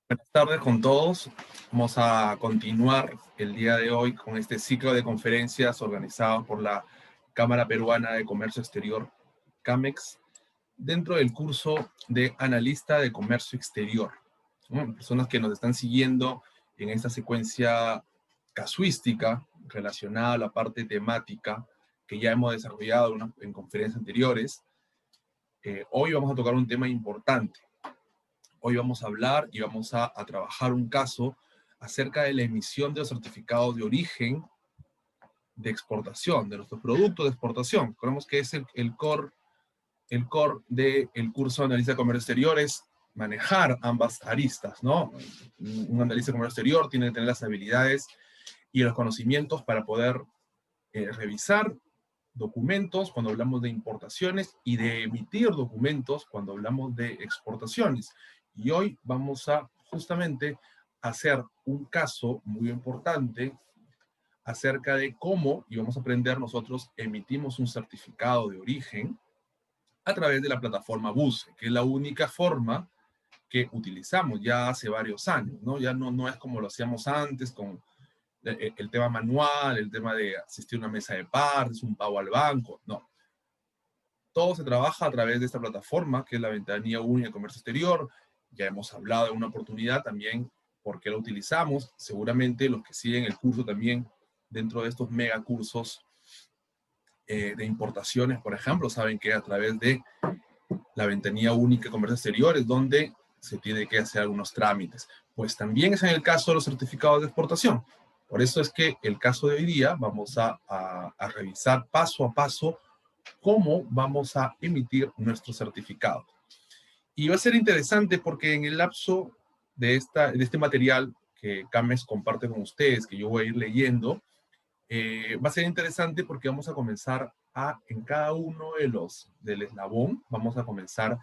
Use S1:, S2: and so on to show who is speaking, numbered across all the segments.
S1: Buenas tardes con todos. Vamos a continuar el día de hoy con este ciclo de conferencias organizado por la Cámara Peruana de Comercio Exterior, CAMEX, dentro del curso de Analista de Comercio Exterior. Personas que nos están siguiendo en esta secuencia casuística relacionada a la parte temática que ya hemos desarrollado en conferencias anteriores. Hoy vamos a tocar un tema importante. Hoy vamos a hablar y vamos a trabajar un caso acerca de la emisión de los certificados de origen de exportación, de nuestros productos de exportación. Creemos que es el core del curso de analista de comercio exterior, es manejar ambas aristas, ¿no? Un analista de comercio exterior tiene que tener las habilidades y los conocimientos para poder revisar documentos cuando hablamos de importaciones y de emitir documentos cuando hablamos de exportaciones. Y hoy vamos a justamente hacer un caso muy importante acerca de cómo, y vamos a aprender nosotros, emitimos un certificado de origen a través de la plataforma BUSE, que es la única forma que utilizamos ya hace varios años, ¿no? Ya no es como lo hacíamos antes con el tema manual, el tema de asistir a una mesa de partes, un pago al banco, no. Todo se trabaja a través de esta plataforma, que es la Ventanilla Única de Comercio Exterior. Ya hemos hablado de una oportunidad también, por qué la utilizamos. Seguramente los que siguen el curso también, dentro de estos mega cursos de importaciones, por ejemplo, saben que a través de la Ventanilla Única de Comercio Exterior es donde se tiene que hacer algunos trámites. Pues también es en el caso de los certificados de exportación. Por eso es que el caso de hoy día vamos a revisar paso a paso cómo vamos a emitir nuestro certificado. Y va a ser interesante porque en el lapso de este material que CAMEX comparte con ustedes, que yo voy a ir leyendo, va a ser interesante porque vamos a comenzar en cada uno del eslabón, vamos a comenzar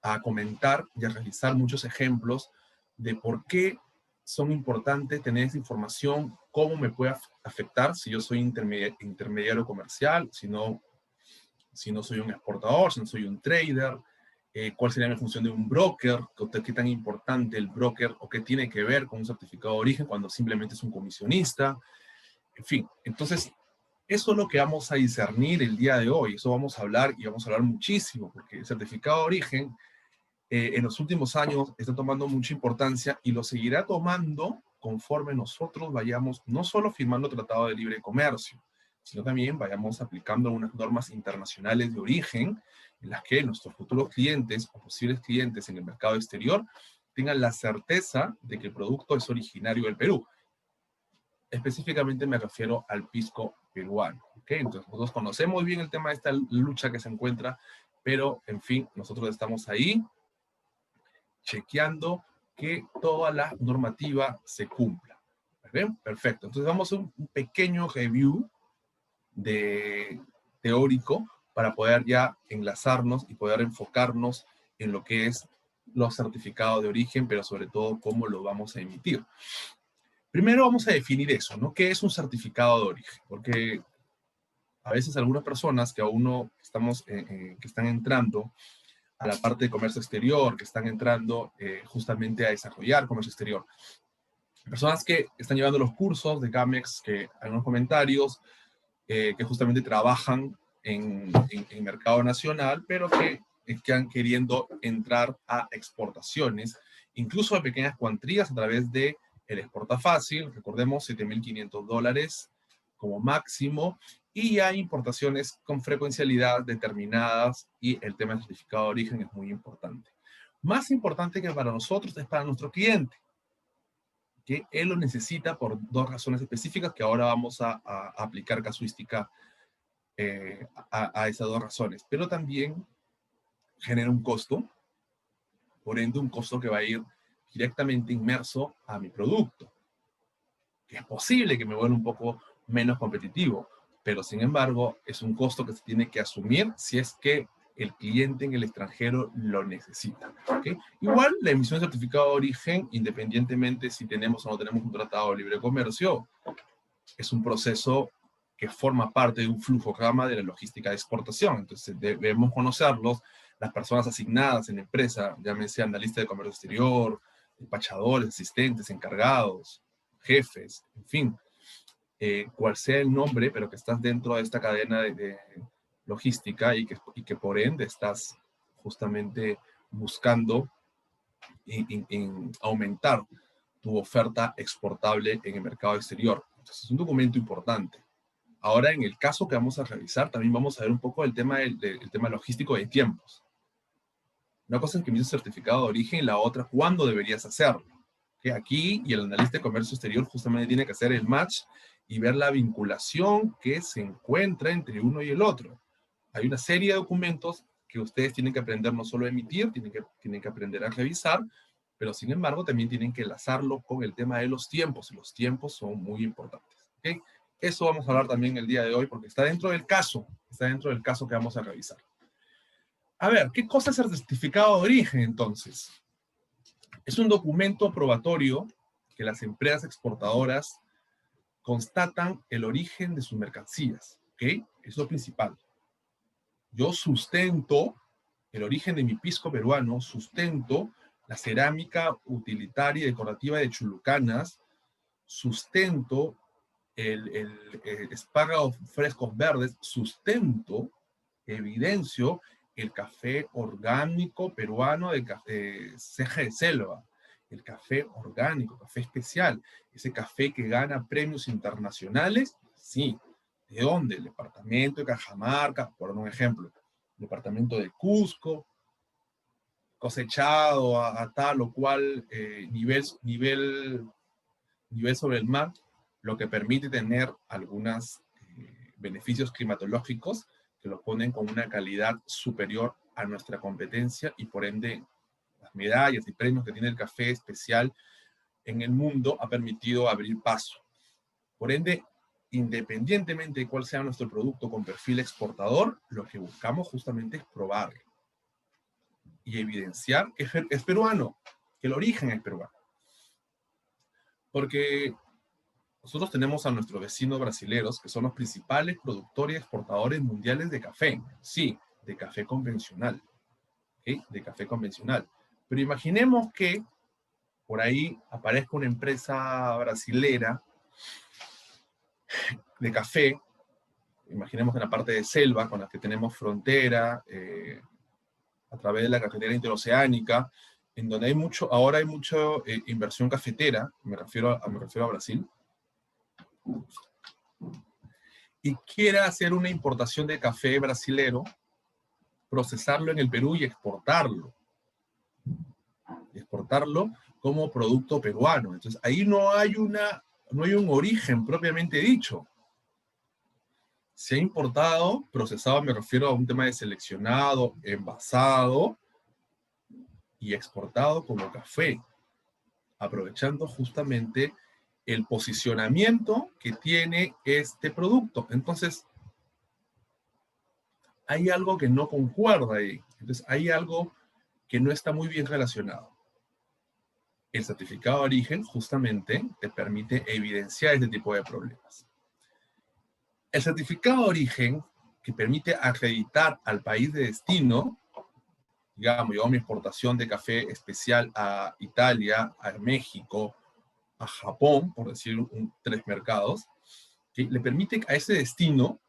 S1: a comentar y a realizar muchos ejemplos de por qué son importantes tener esa información, cómo me puede afectar si yo soy intermediario comercial, si no soy un exportador, si no soy un trader, cuál sería mi función de un broker, qué tan importante el broker o qué tiene que ver con un certificado de origen cuando simplemente es un comisionista, en fin. Entonces, eso es lo que vamos a discernir el día de hoy, eso vamos a hablar y vamos a hablar muchísimo, porque el certificado de origen en los últimos años está tomando mucha importancia y lo seguirá tomando conforme nosotros vayamos no solo firmando tratado de libre comercio, sino también vayamos aplicando unas normas internacionales de origen en las que nuestros futuros clientes o posibles clientes en el mercado exterior tengan la certeza de que el producto es originario del Perú. Específicamente me refiero al pisco peruano. ¿Okay? Entonces nosotros conocemos bien el tema de esta lucha que se encuentra, pero en fin, nosotros estamos ahí chequeando que toda la normativa se cumpla. ¿Bien? Perfecto. Entonces vamos a un pequeño review teórico para poder ya enlazarnos y poder enfocarnos en lo que es los certificados de origen, pero sobre todo cómo lo vamos a emitir. Primero vamos a definir eso, ¿no? ¿Qué es un certificado de origen? Porque a veces algunas personas que aún no estamos, que están entrando a la parte de comercio exterior, que están entrando justamente a desarrollar comercio exterior. Personas que están llevando los cursos de CAMEX, que hay unos comentarios, que justamente trabajan en mercado nacional, pero que están queriendo entrar a exportaciones, incluso a pequeñas cuantías a través de el Exporta Fácil, recordemos $7,500 como máximo, y hay importaciones con frecuencialidad determinadas y el tema del certificado de origen es muy importante. Más importante que para nosotros es para nuestro cliente, que él lo necesita por dos razones específicas que ahora vamos a aplicar casuística a esas dos razones, pero también genera un costo, por ende un costo que va a ir directamente inmerso a mi producto, que es posible que me vuelva un poco menos competitivo, pero sin embargo es un costo que se tiene que asumir si es que el cliente en el extranjero lo necesita. ¿Okay? Igual la emisión de certificado de origen, independientemente si tenemos o no tenemos un tratado de libre comercio, es un proceso que forma parte de un flujograma de la logística de exportación. Entonces debemos conocerlos, las personas asignadas en la empresa, llámese analista de comercio exterior, despachadores, asistentes, encargados, jefes, en fin, cual sea el nombre, pero que estás dentro de esta cadena de logística y que por ende estás justamente buscando en aumentar tu oferta exportable en el mercado exterior. Entonces, es un documento importante. Ahora, en el caso que vamos a revisar, también vamos a ver un poco el tema, el tema logístico de tiempos. Una cosa es que emites certificado de origen y la otra, ¿cuándo deberías hacerlo? Que aquí, y el analista de comercio exterior justamente tiene que hacer el match y ver la vinculación que se encuentra entre uno y el otro. Hay una serie de documentos que ustedes tienen que aprender no solo a emitir, tienen que aprender a revisar, pero sin embargo también tienen que enlazarlo con el tema de los tiempos, y los tiempos son muy importantes. ¿Okay? Eso vamos a hablar también el día de hoy porque está dentro del caso que vamos a revisar. A ver, ¿qué cosa es el certificado de origen entonces? Es un documento probatorio que las empresas exportadoras constatan el origen de sus mercancías, ¿ok? Es lo principal. Yo sustento el origen de mi pisco peruano, sustento la cerámica utilitaria y decorativa de Chulucanas, sustento el espárragos frescos verdes, sustento, evidencio el café orgánico peruano de Ceja de Selva, el café orgánico, café especial, ese café que gana premios internacionales, sí. ¿De dónde? El departamento de Cajamarca, por un ejemplo, el departamento de Cusco, cosechado a tal o cual nivel sobre el mar, lo que permite tener algunos beneficios climatológicos que lo ponen con una calidad superior a nuestra competencia y por ende las medallas y premios que tiene el café especial en el mundo ha permitido abrir paso. Por ende, independientemente de cuál sea nuestro producto con perfil exportador, lo que buscamos justamente es probarlo y evidenciar que es peruano, que el origen es peruano. Porque nosotros tenemos a nuestros vecinos brasileños, que son los principales productores y exportadores mundiales de café. Sí, de café convencional. ¿Okay? De café convencional. Pero imaginemos que por ahí aparezca una empresa brasilera de café, imaginemos en la parte de selva con la que tenemos frontera, a través de la cafetera interoceánica, en donde ahora hay mucha inversión cafetera, me refiero a Brasil, y quiera hacer una importación de café brasilero, procesarlo en el Perú y exportarlo como producto peruano. Entonces, ahí no hay un origen propiamente dicho. Se ha importado, procesado, me refiero a un tema de seleccionado, envasado y exportado como café, aprovechando justamente el posicionamiento que tiene este producto. Entonces, hay algo que no concuerda ahí. Entonces, hay algo que no está muy bien relacionado. El certificado de origen justamente te permite evidenciar este tipo de problemas. El certificado de origen que permite acreditar al país de destino, digamos, yo mi exportación de café especial a Italia, a México, a Japón, por decir tres mercados, que le permite a ese destino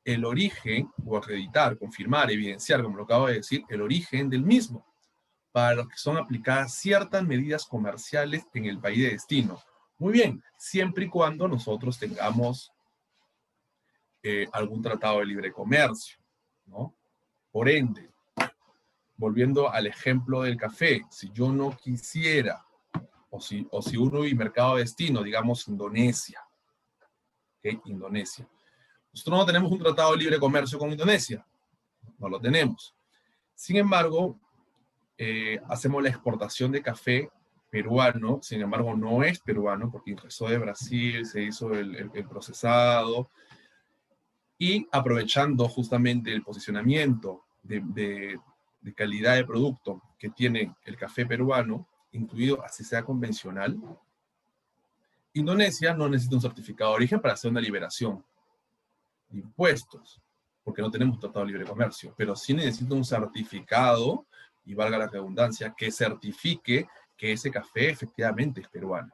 S1: el origen, o acreditar, confirmar, evidenciar, como lo acabo de decir, el origen del mismo, para los que son aplicadas ciertas medidas comerciales en el país de destino. Muy bien, siempre y cuando nosotros tengamos algún tratado de libre comercio, ¿no? Por ende, volviendo al ejemplo del café, si yo no quisiera, o si uno y mercado de destino, digamos Indonesia, ¿okay? Indonesia. Nosotros no tenemos un tratado de libre comercio con Indonesia, no lo tenemos. Sin embargo, hacemos la exportación de café peruano, sin embargo no es peruano porque ingresó de Brasil, se hizo el procesado, y aprovechando justamente el posicionamiento de calidad de producto que tiene el café peruano, incluido así sea convencional, Indonesia no necesita un certificado de origen para hacer una liberación de impuestos, porque no tenemos tratado de libre comercio, pero sí necesita un certificado, y valga la redundancia, que certifique que ese café efectivamente es peruano.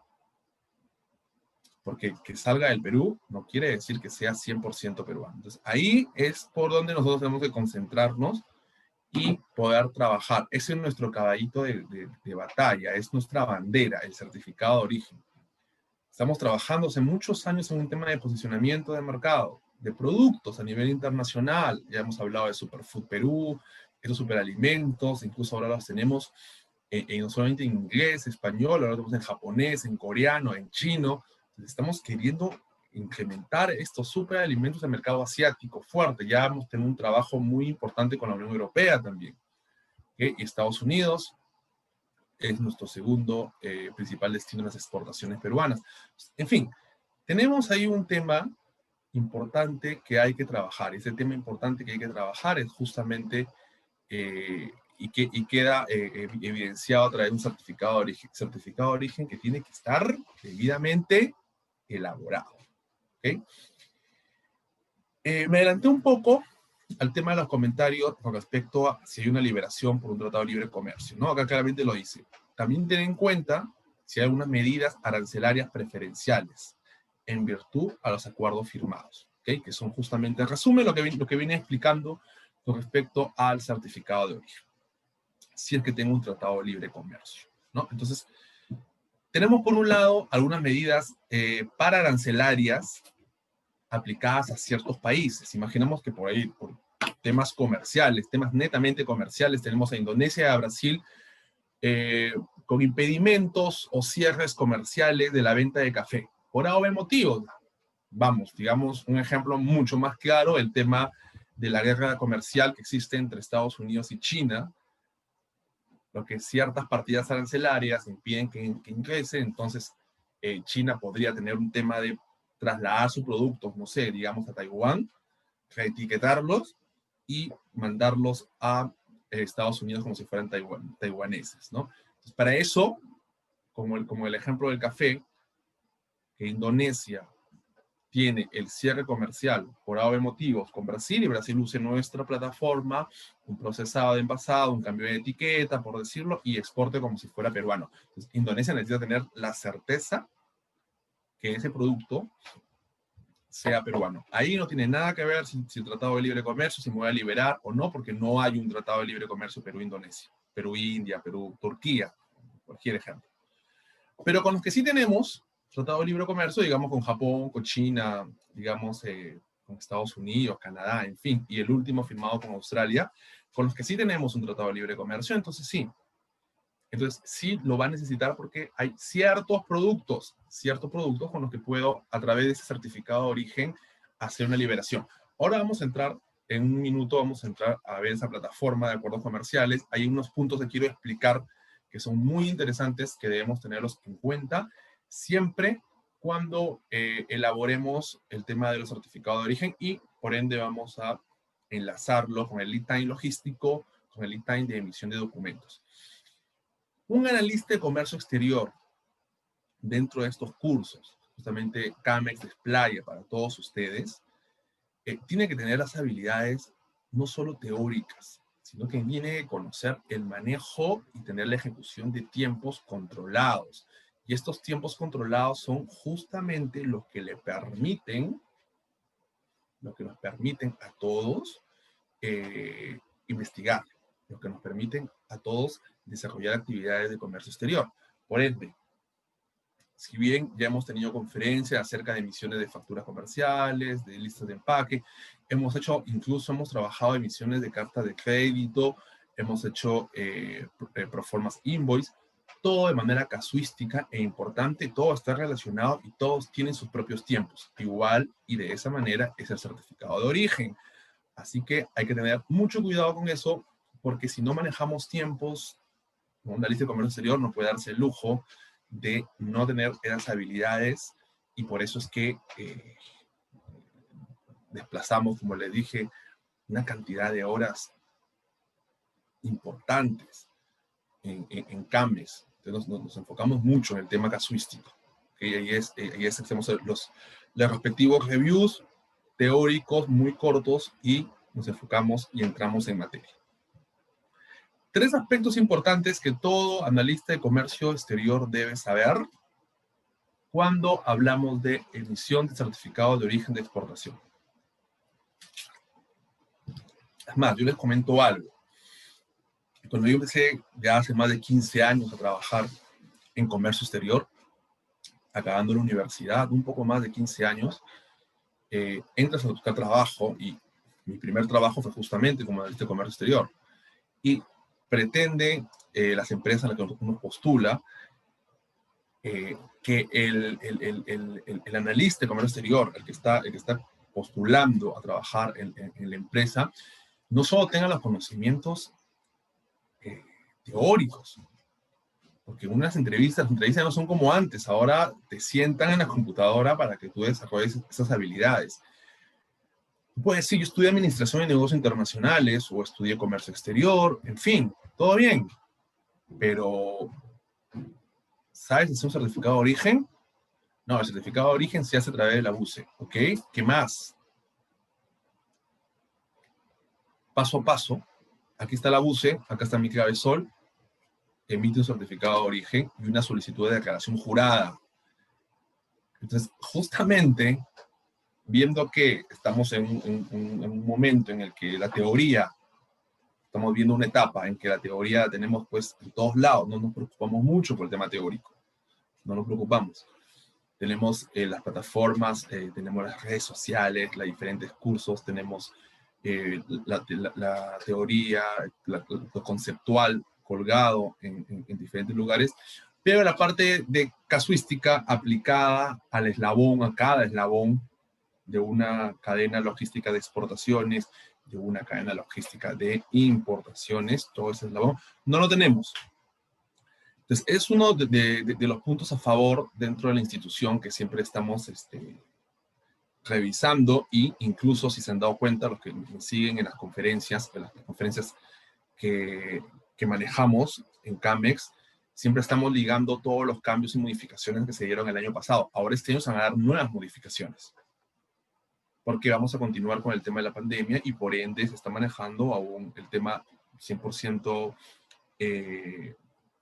S1: Porque que salga del Perú no quiere decir que sea 100% peruano. Entonces, ahí es por donde nosotros tenemos que concentrarnos y poder trabajar. Ese es nuestro caballito de batalla, es nuestra bandera, el certificado de origen. Estamos trabajando hace muchos años en un tema de posicionamiento de mercado, de productos a nivel internacional. Ya hemos hablado de Superfood Perú, estos superalimentos, incluso ahora los tenemos no solamente en inglés, español, ahora los tenemos en japonés, en coreano, en chino. Entonces, estamos queriendo incrementar estos superalimentos al mercado asiático fuerte. Ya hemos tenido un trabajo muy importante con la Unión Europea también. ¿Okay? Y Estados Unidos es nuestro segundo principal destino en las exportaciones peruanas. En fin, tenemos ahí un tema importante que hay que trabajar. Ese tema importante que hay que trabajar es justamente y queda evidenciado a través de un certificado de origen que tiene que estar debidamente elaborado. ¿Okay? Me adelanté un poco al tema de los comentarios con respecto a si hay una liberación por un tratado de libre comercio, ¿no? Acá claramente lo dice. También ten en cuenta si hay algunas medidas arancelarias preferenciales en virtud a los acuerdos firmados, ¿okay? Que son justamente, resume lo que viene explicando con respecto al certificado de origen, si es que tengo un tratado de libre comercio, ¿no? Entonces, tenemos por un lado algunas medidas pararancelarias aplicadas a ciertos países. Imaginemos que por ahí, por temas comerciales, temas netamente comerciales, tenemos a Indonesia y a Brasil con impedimentos o cierres comerciales de la venta de café. Por A o B motivos. Vamos, digamos un ejemplo mucho más claro, el tema de la guerra comercial que existe entre Estados Unidos y China, lo que ciertas partidas arancelarias impiden que ingrese, entonces China podría tener un tema de trasladar sus productos, no sé, digamos a Taiwán, reetiquetarlos y mandarlos a Estados Unidos como si fueran taiwaneses, ¿no? Entonces, para eso, como el ejemplo del café, que Indonesia tiene el cierre comercial por A o B motivos con Brasil, y Brasil use nuestra plataforma, un procesado de envasado, un cambio de etiqueta, por decirlo, y exporte como si fuera peruano. Entonces, Indonesia necesita tener la certeza que ese producto sea peruano. Ahí no tiene nada que ver si el Tratado de Libre Comercio, si me voy a liberar o no, porque no hay un Tratado de Libre Comercio Perú-Indonesia, Perú-India, Perú-Turquía, cualquier ejemplo. Pero con los que sí tenemos Tratado de Libre Comercio, digamos con Japón, con China, digamos con Estados Unidos, Canadá, en fin, y el último firmado con Australia, con los que sí tenemos un Tratado de Libre Comercio, entonces sí lo va a necesitar porque hay ciertos productos con los que puedo, a través de ese certificado de origen, hacer una liberación. Ahora vamos a entrar, en un minuto vamos a entrar a ver esa plataforma de acuerdos comerciales. Hay unos puntos que quiero explicar que son muy interesantes, que debemos tenerlos en cuenta siempre cuando elaboremos el tema de los certificados de origen, y por ende vamos a enlazarlo con el lead time logístico, con el lead time de emisión de documentos. Un analista de comercio exterior dentro de estos cursos, justamente CAMEX Desplaya para todos ustedes, tiene que tener las habilidades no solo teóricas, sino que tiene que conocer el manejo y tener la ejecución de tiempos controlados. Y estos tiempos controlados son justamente los que nos permiten a todos investigar, lo que nos permiten a todos desarrollar actividades de comercio exterior. Por ende, si bien ya hemos tenido conferencias acerca de emisiones de facturas comerciales, de listas de empaque, incluso hemos trabajado emisiones de cartas de crédito, hemos hecho proformas invoice, todo de manera casuística e importante, todo está relacionado y todos tienen sus propios tiempos. Igual y de esa manera es el certificado de origen. Así que hay que tener mucho cuidado con eso, porque si no manejamos tiempos, un analista de comercio exterior no puede darse el lujo de no tener esas habilidades, y por eso es que desplazamos, como les dije, una cantidad de horas importantes en CAMES. Entonces nos enfocamos mucho en el tema casuístico. ¿Okay? Ahí hacemos los respectivos reviews teóricos muy cortos y nos enfocamos y entramos en materia. 3 aspectos importantes que todo analista de comercio exterior debe saber cuando hablamos de emisión de certificado de origen de exportación. Es más, yo les comento algo. Cuando yo empecé ya hace más de 15 años a trabajar en comercio exterior, acabando la universidad, un poco más de 15 años, entras a buscar trabajo y mi primer trabajo fue justamente como analista de comercio exterior. Y pretende las empresas a las que uno postula que el analista de comercio exterior, el que está postulando a trabajar en la empresa, no solo tenga los conocimientos teóricos, porque las entrevistas no son como antes, ahora te sientan en la computadora para que tú desarrolles esas habilidades. Puedes decir, yo estudié Administración de Negocios Internacionales o estudié Comercio Exterior, en fin, todo bien, pero ¿sabes hacer un certificado de origen? No, el certificado de origen se hace a través de la BUCE, ¿ok? ¿Qué más? Paso a paso, aquí está la BUCE, acá está mi clave de sol, emite un certificado de origen y una solicitud de declaración jurada. Entonces, justamente, viendo que estamos en un momento en el que la teoría, estamos viendo una etapa en que la teoría tenemos pues en todos lados, no nos preocupamos mucho por el tema teórico, no nos preocupamos. Tenemos las plataformas, tenemos las redes sociales, los diferentes cursos, tenemos la teoría, lo conceptual colgado en diferentes lugares, pero la parte de casuística aplicada al eslabón, a cada eslabón de una cadena logística de exportaciones, de una cadena logística de importaciones, todo ese eslabón, no lo tenemos. Entonces, es uno de los puntos a favor dentro de la institución que siempre estamos revisando, y incluso si se han dado cuenta los que me siguen en las conferencias que manejamos en CAMEX, siempre estamos ligando todos los cambios y modificaciones que se dieron el año pasado. Ahora este año se van a dar nuevas modificaciones, porque vamos a continuar con el tema de la pandemia y por ende se está manejando aún el tema 100%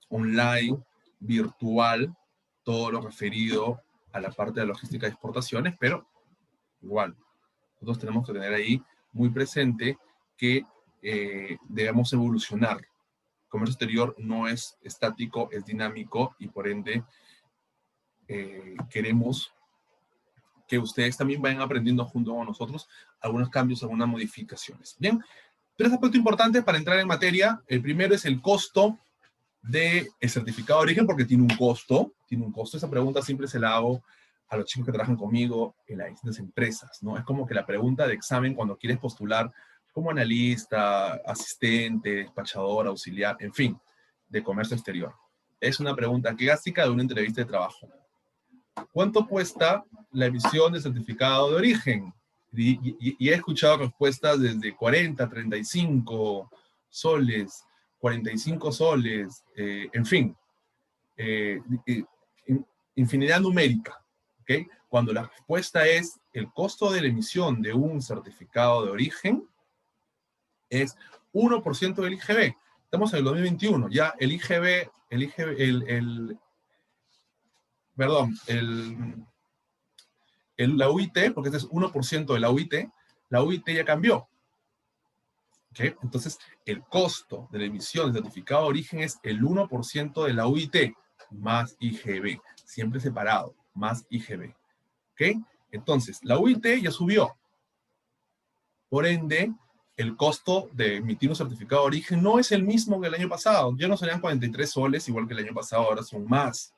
S1: online, virtual, todo lo referido a la parte de logística de exportaciones, pero igual, nosotros tenemos que tener ahí muy presente que debemos evolucionar. El comercio exterior no es estático, es dinámico y por ende queremos que ustedes también vayan aprendiendo junto con nosotros algunos cambios, algunas modificaciones. Bien, 3 aspectos importantes para entrar en materia. El primero es el costo del certificado de origen, porque tiene un costo, Esa pregunta siempre se la hago a los chicos que trabajan conmigo en las distintas empresas, ¿no? Es como que la pregunta de examen cuando quieres postular como analista, asistente, despachador, auxiliar, en fin, de comercio exterior. Es una pregunta clásica de una entrevista de trabajo. ¿Cuánto cuesta la emisión de certificado de origen? Y he escuchado respuestas desde 40, 35 soles, 45 soles, en fin, infinidad numérica, ¿ok? Cuando la respuesta es el costo de la emisión de un certificado de origen es 1% del IGB. Estamos en el 2021, ya el IGB, la UIT, porque este es 1% de la UIT ya cambió. ¿Okay? Entonces, el costo de la emisión de certificado de origen es el 1% de la UIT más IGB, siempre separado, más IGB. ¿Ok? Entonces, la UIT ya subió. Por ende, el costo de emitir un certificado de origen no es el mismo que el año pasado. Ya no serían 43 soles, igual que el año pasado, ahora son más.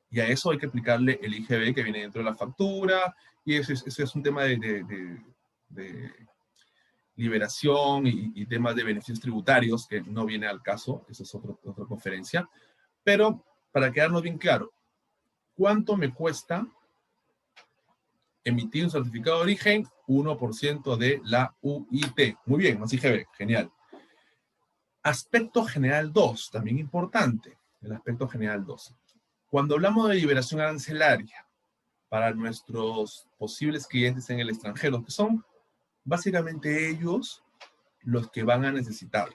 S1: Y a eso hay que aplicarle el IGB que viene dentro de la factura, y eso es un tema de liberación y temas de beneficios tributarios, que no viene al caso, esa es otra conferencia. Pero para quedarnos bien claro, ¿cuánto me cuesta emitir un certificado de origen? 1% de la UIT. Muy bien, más IGB, genial. Aspecto general 2, también importante, el aspecto general 2. Cuando hablamos de liberación arancelaria para nuestros posibles clientes en el extranjero, que son básicamente ellos los que van a necesitar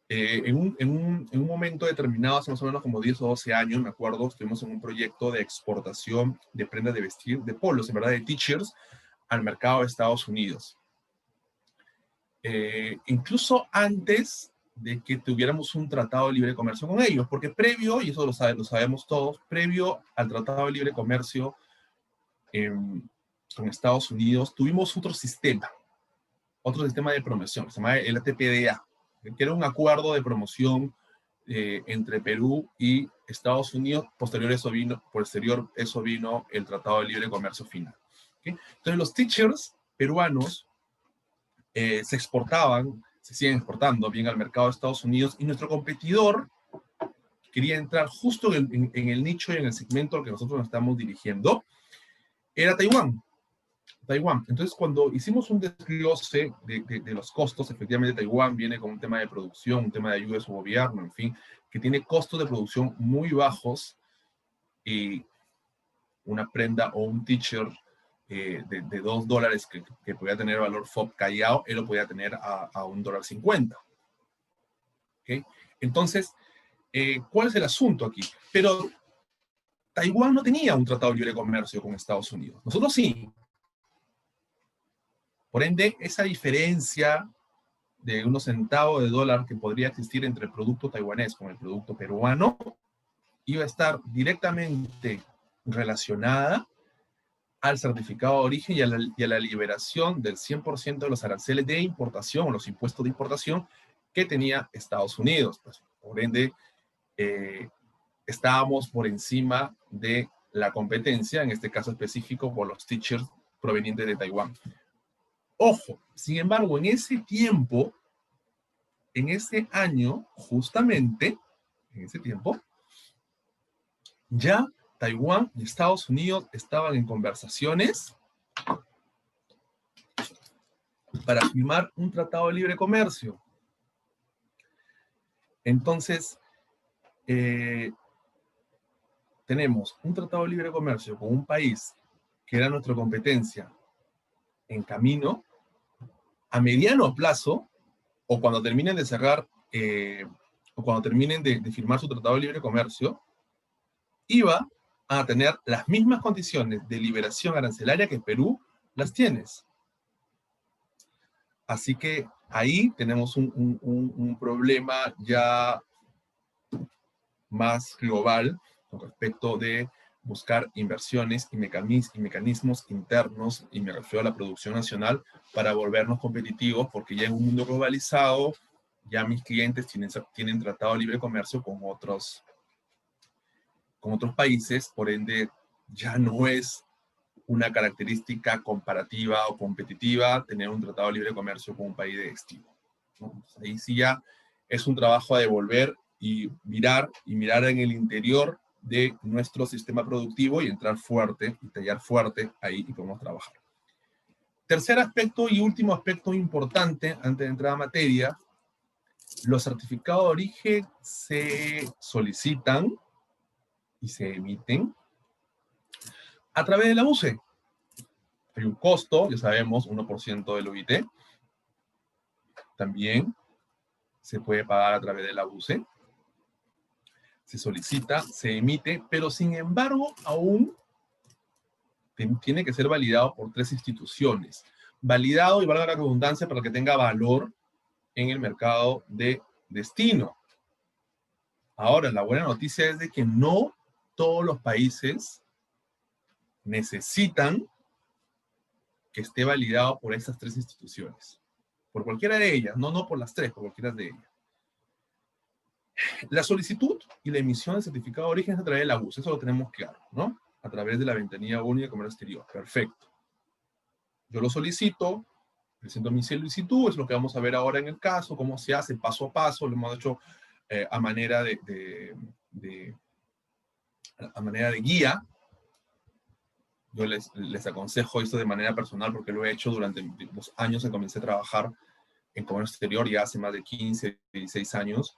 S1: En un momento determinado, hace más o menos como 10 o 12 años, me acuerdo, estuvimos en un proyecto de exportación de prendas de vestir, de polos, en verdad, de t-shirts, al mercado de Estados Unidos. Incluso antes de que tuviéramos un tratado de libre comercio con ellos, porque previo, y eso lo sabemos todos, previo al tratado de libre comercio con Estados Unidos, tuvimos otro sistema de promoción, se llama el ATPDA, que era un acuerdo de promoción entre Perú y Estados Unidos. Posterior eso vino el Tratado de Libre Comercio final. ¿Okay? Entonces los t-shirts peruanos se exportaban, se siguen exportando bien al mercado de Estados Unidos, y nuestro competidor quería entrar justo en el nicho y en el segmento al que nosotros nos estamos dirigiendo, era Taiwán. Entonces, cuando hicimos un desglose de los costos, efectivamente Taiwán viene con un tema de producción, un tema de ayuda de su gobierno, en fin, que tiene costos de producción muy bajos, y una prenda o un t-shirt de $2 que podía tener valor FOB Callao, él lo podía tener a $1.50. ¿Okay? Entonces, ¿cuál es el asunto aquí? Pero Taiwán no tenía un tratado de libre comercio con Estados Unidos. Nosotros sí. Por ende, esa diferencia de unos centavos de dólar que podría existir entre el producto taiwanés con el producto peruano iba a estar directamente relacionada al certificado de origen y a la liberación del 100% de los aranceles de importación o los impuestos de importación que tenía Estados Unidos. Pues, por ende, estábamos por encima de la competencia, en este caso específico por los t-shirts provenientes de Taiwán. Ojo, sin embargo, en ese tiempo, en ese año, justamente, en ese tiempo, ya Taiwán y Estados Unidos estaban en conversaciones para firmar un tratado de libre comercio. Entonces, tenemos un tratado de libre comercio con un país que era nuestra competencia en camino, a mediano plazo, o cuando terminen de cerrar, o cuando terminen de firmar su tratado de libre comercio, iba a tener las mismas condiciones de liberación arancelaria que Perú las tienes. Así que ahí tenemos un problema ya más global con respecto de buscar inversiones y mecanismos internos, y me refiero a la producción nacional, para volvernos competitivos, porque ya en un mundo globalizado, ya mis clientes tienen tratado de libre comercio con otros países, por ende ya no es una característica comparativa o competitiva tener un tratado de libre comercio con un país de destino, ¿no? Ahí sí ya es un trabajo de volver y mirar en el interior de nuestro sistema productivo y entrar fuerte y tallar fuerte ahí, y podemos trabajar. Tercer aspecto y último aspecto importante antes de entrar a materia: los certificados de origen se solicitan y se emiten a través de la UCE. Hay un costo, ya sabemos, 1% del UIT. También se puede pagar a través de la UCE. Se solicita, se emite, pero sin embargo, aún tiene que ser validado por 3 instituciones. Validado, y valga la redundancia, para que tenga valor en el mercado de destino. Ahora, la buena noticia es de que no todos los países necesitan que esté validado por esas 3 instituciones. Por cualquiera de ellas, no por las 3, por cualquiera de ellas. La solicitud y la emisión del certificado de origen es a través de la UCE, eso lo tenemos claro, ¿no? A través de la Ventanilla Única de Comercio Exterior. Perfecto. Yo lo solicito, presento mi solicitud, es lo que vamos a ver ahora en el caso, cómo se hace paso a paso, lo hemos hecho a manera de guía. Yo les aconsejo esto de manera personal porque lo he hecho durante los años que comencé a trabajar en comercio exterior, ya hace más de 15, 16 años.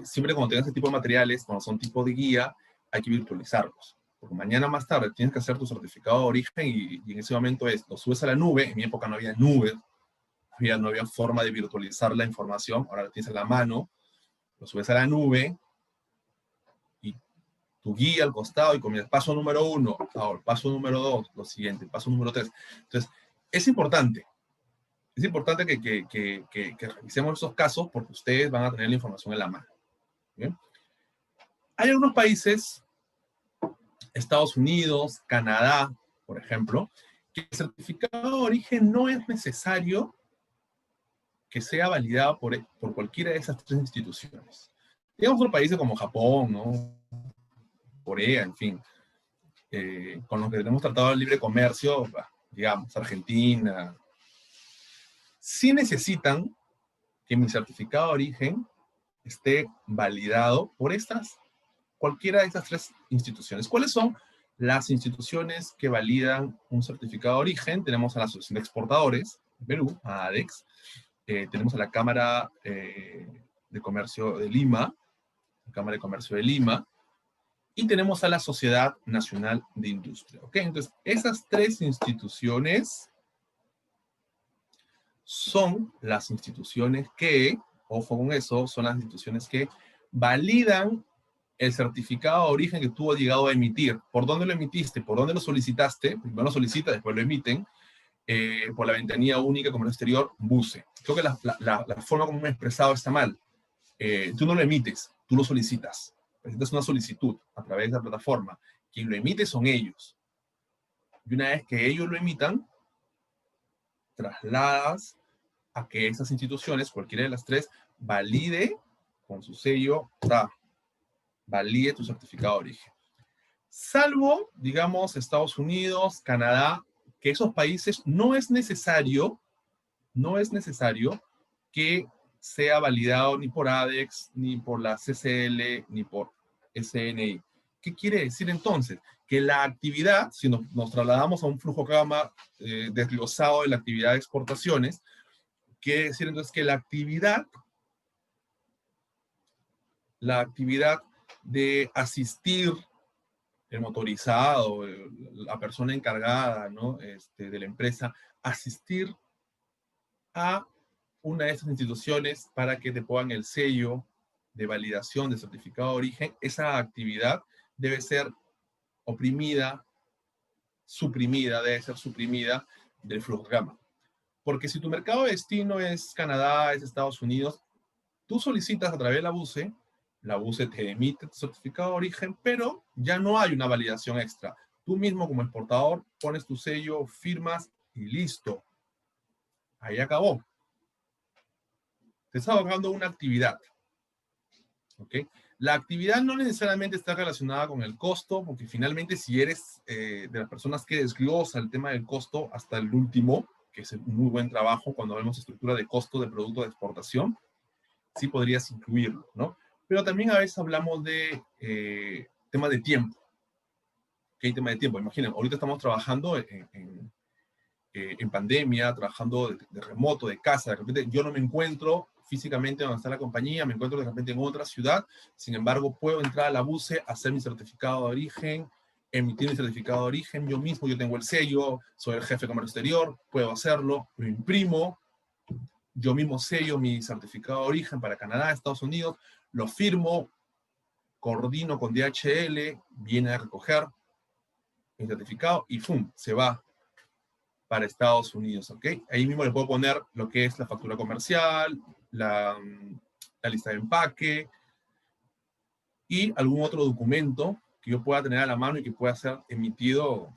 S1: Siempre cuando tengas este tipo de materiales, cuando son tipo de guía, hay que virtualizarlos. Porque mañana más tarde tienes que hacer tu certificado de origen, y en ese momento lo subes a la nube. En mi época no había nubes, no había forma de virtualizar la información, ahora la tienes a la mano. lo subes a la nube y tu guía al costado y comienzas paso número 1, ahora paso número 2, lo siguiente, paso número 3. Entonces, es importante que revisemos esos casos porque ustedes van a tener la información en la mano. ¿Bien? Hay algunos países, Estados Unidos, Canadá, por ejemplo, que el certificado de origen no es necesario que sea validado por cualquiera de esas tres instituciones. Digamos otros países como Japón, ¿no? Corea, en fin, con los que tenemos tratado de libre comercio, digamos, Argentina, sí necesitan que mi certificado de origen esté validado por cualquiera de estas tres instituciones. ¿Cuáles son las instituciones que validan un certificado de origen? Tenemos a la Asociación de Exportadores de Perú, a ADEX, tenemos a la Cámara de Comercio de Lima, la Cámara de Comercio de Lima, y tenemos a la Sociedad Nacional de Industria. ¿Ok? Entonces, esas tres instituciones son las instituciones que, ojo con eso, son las instituciones que validan el certificado de origen que tú has llegado a emitir. ¿Por dónde lo emitiste? ¿Por dónde lo solicitaste? Primero lo solicita, después lo emiten. Por la ventanilla única como el exterior, BUCE. Creo que la forma como me he expresado está mal. Tú no lo emites, tú lo solicitas. Presentas una solicitud a través de la plataforma. Quien lo emite son ellos. Y una vez que ellos lo emitan, trasladas a que esas instituciones, cualquiera de las tres, valide con su sello, valide tu certificado de origen. Salvo, digamos, Estados Unidos, Canadá, que esos países no es necesario que sea validado ni por ADEX, ni por la CCL, ni por SNI. ¿Qué quiere decir entonces? Que la actividad, si nos trasladamos a un flujo gama desglosado de la actividad de exportaciones, quiere decir entonces que la actividad de asistir el motorizado, la persona encargada, ¿no? De la empresa, asistir a una de esas instituciones para que te pongan el sello de validación de certificado de origen, esa actividad debe ser debe ser suprimida del flujo gama. Porque si tu mercado de destino es Canadá, es Estados Unidos, tú solicitas a través de la BUCE te emite tu certificado de origen, pero ya no hay una validación extra. Tú mismo como exportador pones tu sello, firmas y listo. Ahí acabó. Te está ahorrando una actividad. ¿Ok? La actividad no necesariamente está relacionada con el costo, porque finalmente si eres de las personas que desglosa el tema del costo hasta el último, que es un muy buen trabajo cuando vemos estructura de costo de producto de exportación, sí podrías incluirlo, ¿no? Pero también a veces hablamos de tema de tiempo. ¿Qué tema de tiempo? Imaginen, ahorita estamos trabajando en pandemia, trabajando de remoto, de casa. De repente yo no me encuentro físicamente donde está la compañía, me encuentro de repente en otra ciudad. Sin embargo, puedo entrar a la BUCE, hacer mi certificado de origen, emitir mi certificado de origen. Yo mismo, yo tengo el sello, soy el jefe de comercio exterior, puedo hacerlo, lo imprimo. Yo mismo sello mi certificado de origen para Canadá, Estados Unidos, lo firmo, coordino con DHL, viene a recoger mi certificado y ¡fum! Se va para Estados Unidos, ¿ok? Ahí mismo le puedo poner lo que es la factura comercial, la lista de empaque y algún otro documento que yo pueda tener a la mano y que pueda ser emitido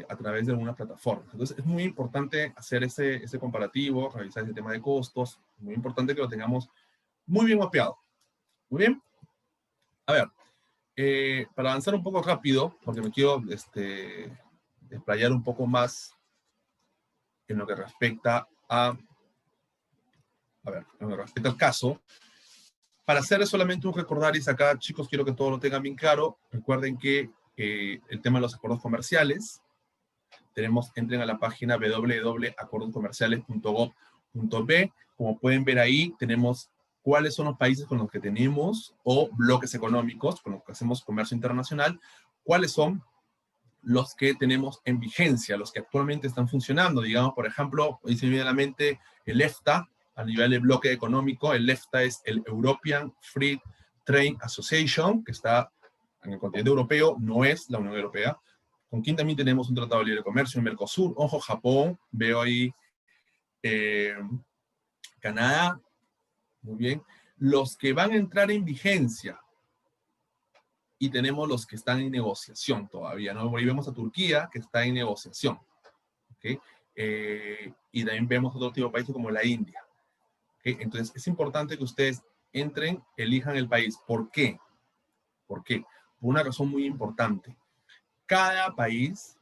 S1: a través de alguna plataforma. Entonces, es muy importante hacer ese comparativo, revisar ese tema de costos. Muy importante que lo tengamos muy bien mapeado. Muy bien. A ver, para avanzar un poco rápido, porque me quiero desplayar un poco más en lo que respecta en lo que respecta al caso. Para hacerles solamente un recordaris acá, chicos, quiero que todo lo tengan bien claro. Recuerden que el tema de los acuerdos comerciales, entren a la página www.acordoscomerciales.gov.b. Como pueden ver ahí, tenemos cuáles son los países con los que tenemos, o bloques económicos con los que hacemos comercio internacional, cuáles son los que tenemos en vigencia, los que actualmente están funcionando. Digamos, por ejemplo, hoy se me viene a la mente el EFTA, a nivel de bloque económico. El EFTA es el European Free Trade Association, que está en el continente europeo, no es la Unión Europea. Con quien también tenemos un tratado de libre comercio, en Mercosur. Ojo, Japón, veo ahí Canadá, muy bien. Los que van a entrar en vigencia, y tenemos los que están en negociación todavía, ¿no? Ahí vemos a Turquía, que está en negociación, ¿ok? Y también vemos otro tipo de países como la India, ¿ok? Entonces, es importante que ustedes entren, elijan el país. ¿Por qué? ¿Por qué? Por una razón muy importante. Cada país,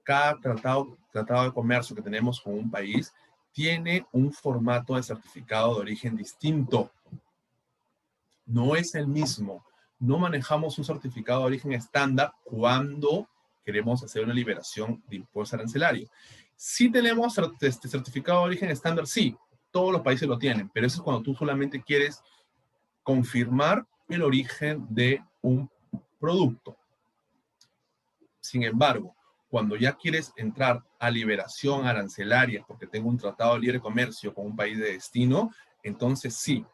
S1: cada tratado de comercio que tenemos con un país, tiene un formato de certificado de origen distinto. No es el mismo. No manejamos un certificado de origen estándar cuando queremos hacer una liberación de impuestos arancelarios. Sí tenemos este certificado de origen estándar, sí, todos los países lo tienen, pero eso es cuando tú solamente quieres confirmar el origen de un producto. Sin embargo, cuando ya quieres entrar a liberación arancelaria porque tengo un tratado de libre comercio con un país de destino, entonces sí,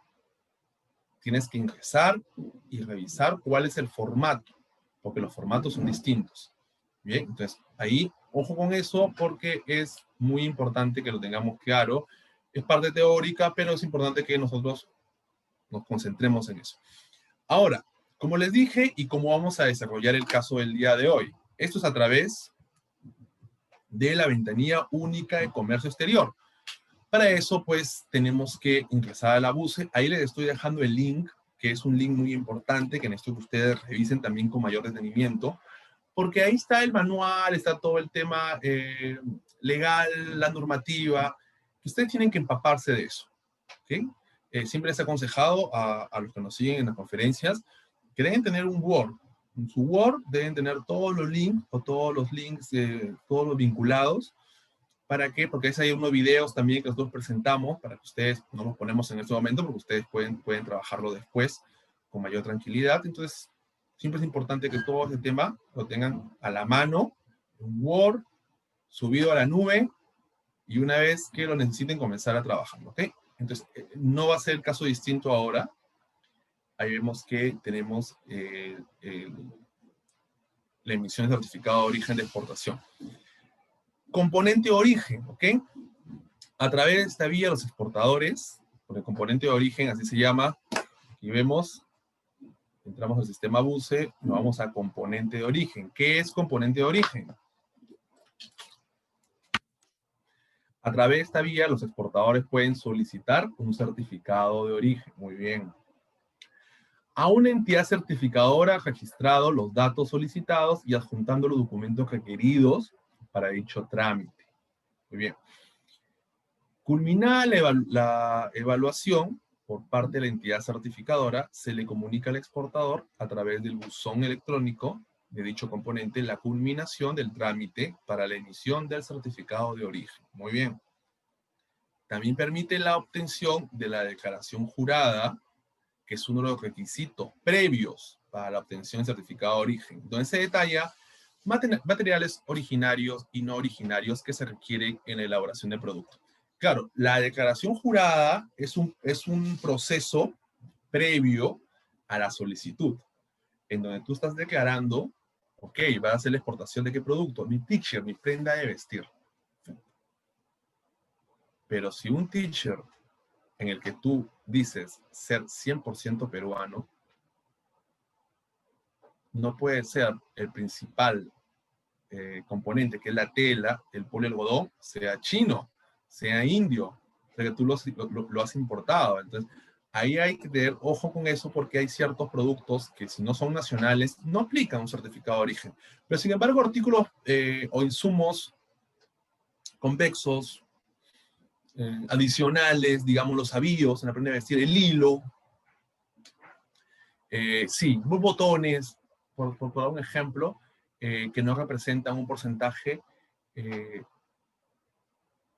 S1: tienes que ingresar y revisar cuál es el formato, porque los formatos son distintos. Bien, entonces ahí, ojo con eso, porque es muy importante que lo tengamos claro. Es parte teórica, pero es importante que nosotros nos concentremos en eso. Ahora, como les dije, y cómo vamos a desarrollar el caso del día de hoy. Esto es a través de la ventanilla única de comercio exterior. Para eso, pues, tenemos que ingresar a la BUCE. Ahí les estoy dejando el link, que es un link muy importante, que necesito que ustedes revisen también con mayor detenimiento, porque ahí está el manual, está todo el tema legal, la normativa, que ustedes tienen que empaparse de eso, ¿ok? Siempre les he aconsejado a los que nos siguen en las conferencias que deben tener un Word. En su Word deben tener todos los links, o todos los links, todos los vinculados. ¿Para qué? Porque hay unos videos también que nosotros presentamos para que ustedes, no los ponemos en este momento, porque ustedes pueden trabajarlo después con mayor tranquilidad. Entonces, siempre es importante que todo este tema lo tengan a la mano, en Word, subido a la nube, y una vez que lo necesiten comenzar a trabajar, ¿ok? Entonces, no va a ser el caso distinto ahora. Ahí vemos que tenemos la emisión de certificado de origen de exportación. Componente de origen, ¿ok? A través de esta vía, los exportadores, por el componente de origen, así se llama, aquí vemos, entramos al sistema BUCE, nos vamos a componente de origen. ¿Qué es componente de origen? A través de esta vía, los exportadores pueden solicitar un certificado de origen. Muy bien. A una entidad certificadora registrado los datos solicitados y adjuntando los documentos requeridos para dicho trámite. Muy bien. Culminada la evaluación por parte de la entidad certificadora, se le comunica al exportador a través del buzón electrónico de dicho componente la culminación del trámite para la emisión del certificado de origen. Muy bien. También permite la obtención de la declaración jurada, que es uno de los requisitos previos para la obtención del certificado de origen, donde se detalla materiales originarios y no originarios que se requieren en la elaboración del producto. Claro, la declaración jurada es un proceso previo a la solicitud, en donde tú estás declarando, ok, vas a hacer la exportación de qué producto, mi t-shirt, mi prenda de vestir. Pero si un t-shirt en el que tú dices ser 100% peruano, no puede ser el principal componente, que es la tela, el polialgodón, sea chino, sea indio, o sea que tú lo has importado. Entonces, ahí hay que tener ojo con eso porque hay ciertos productos que si no son nacionales, no aplican un certificado de origen. Pero sin embargo, artículos o insumos convexos, adicionales, digamos los avíos, en la prenda de vestir, el hilo, sí, botones, por dar un ejemplo, que no representan un porcentaje,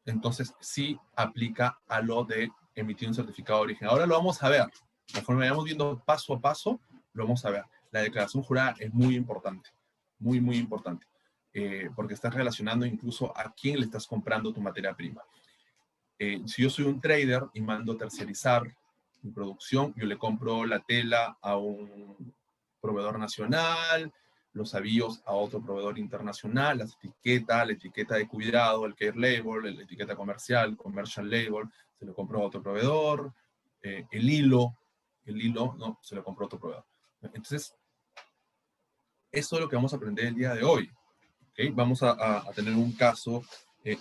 S1: entonces sí aplica a lo de emitir un certificado de origen. Ahora lo vamos a ver. Conforme vayamos viendo paso a paso, lo vamos a ver. La declaración jurada es muy importante, muy, muy importante, porque estás relacionando incluso a quién le estás comprando tu materia prima. Si yo soy un trader y mando terciarizar mi producción, yo le compro la tela a un proveedor nacional, los avíos a otro proveedor internacional, la etiqueta de cuidado, el care label, la etiqueta comercial, commercial label, se lo compro a otro proveedor, el hilo, no, se lo compró a otro proveedor. Entonces, eso es lo que vamos a aprender el día de hoy. ¿Okay? Vamos a tener un caso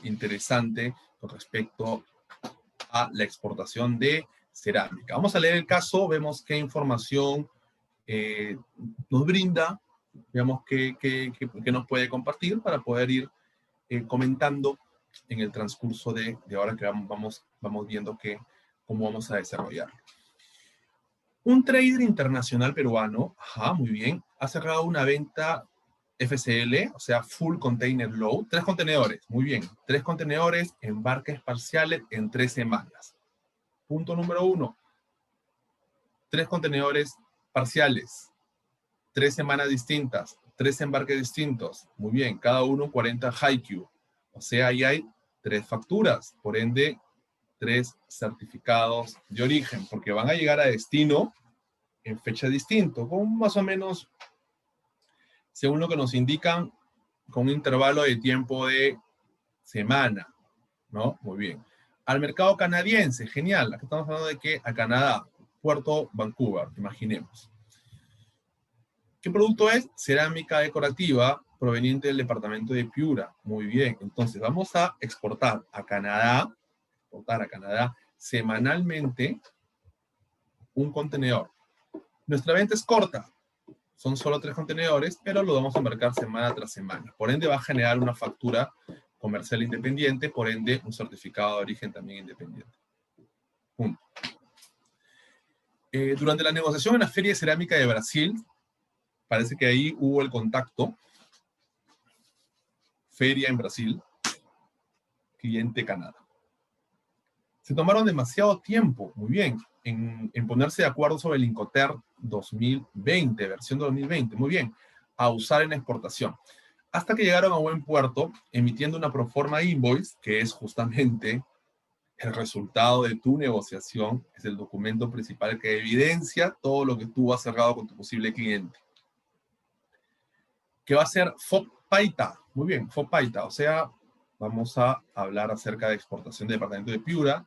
S1: interesante con respecto a la exportación de cerámica. Vamos a leer el caso, vemos qué información nos brinda, veamos qué nos puede compartir para poder ir comentando en el transcurso de ahora que vamos viendo cómo vamos a desarrollar. Un trader internacional peruano, muy bien, ha cerrado una venta FCL, o sea, Full Container Load, 3 contenedores, muy bien, 3 contenedores, embarques parciales en 3 semanas. Punto número 1, 3 contenedores parciales, 3 semanas distintas, 3 embarques distintos, muy bien, cada uno 40 HiQ, o sea, ahí hay 3 facturas, por ende, 3 certificados de origen, porque van a llegar a destino en fecha distinta, con más o menos, según lo que nos indican, con un intervalo de tiempo de semana, ¿no? Muy bien. Al mercado canadiense, genial. Aquí estamos hablando de que a Canadá, Puerto Vancouver, imaginemos. ¿Qué producto es? Cerámica decorativa proveniente del departamento de Piura. Muy bien. Entonces, vamos a exportar a Canadá, semanalmente un contenedor. Nuestra venta es corta. Son solo 3 contenedores, pero lo vamos a embarcar semana tras semana. Por ende, va a generar una factura comercial independiente, por ende, un certificado de origen también independiente. Punto. Durante la negociación en la Feria de Cerámica de Brasil, parece que ahí hubo el contacto. Feria en Brasil, cliente Canadá. Se tomaron demasiado tiempo, muy bien, en ponerse de acuerdo sobre el Incoterm 2020, versión 2020, muy bien, a usar en exportación. Hasta que llegaron a buen puerto, emitiendo una proforma invoice, que es justamente el resultado de tu negociación, es el documento principal que evidencia todo lo que tú has cerrado con tu posible cliente. ¿Qué va a ser FOPAITA? Muy bien, FOPAITA, o sea, vamos a hablar acerca de exportación del departamento de Piura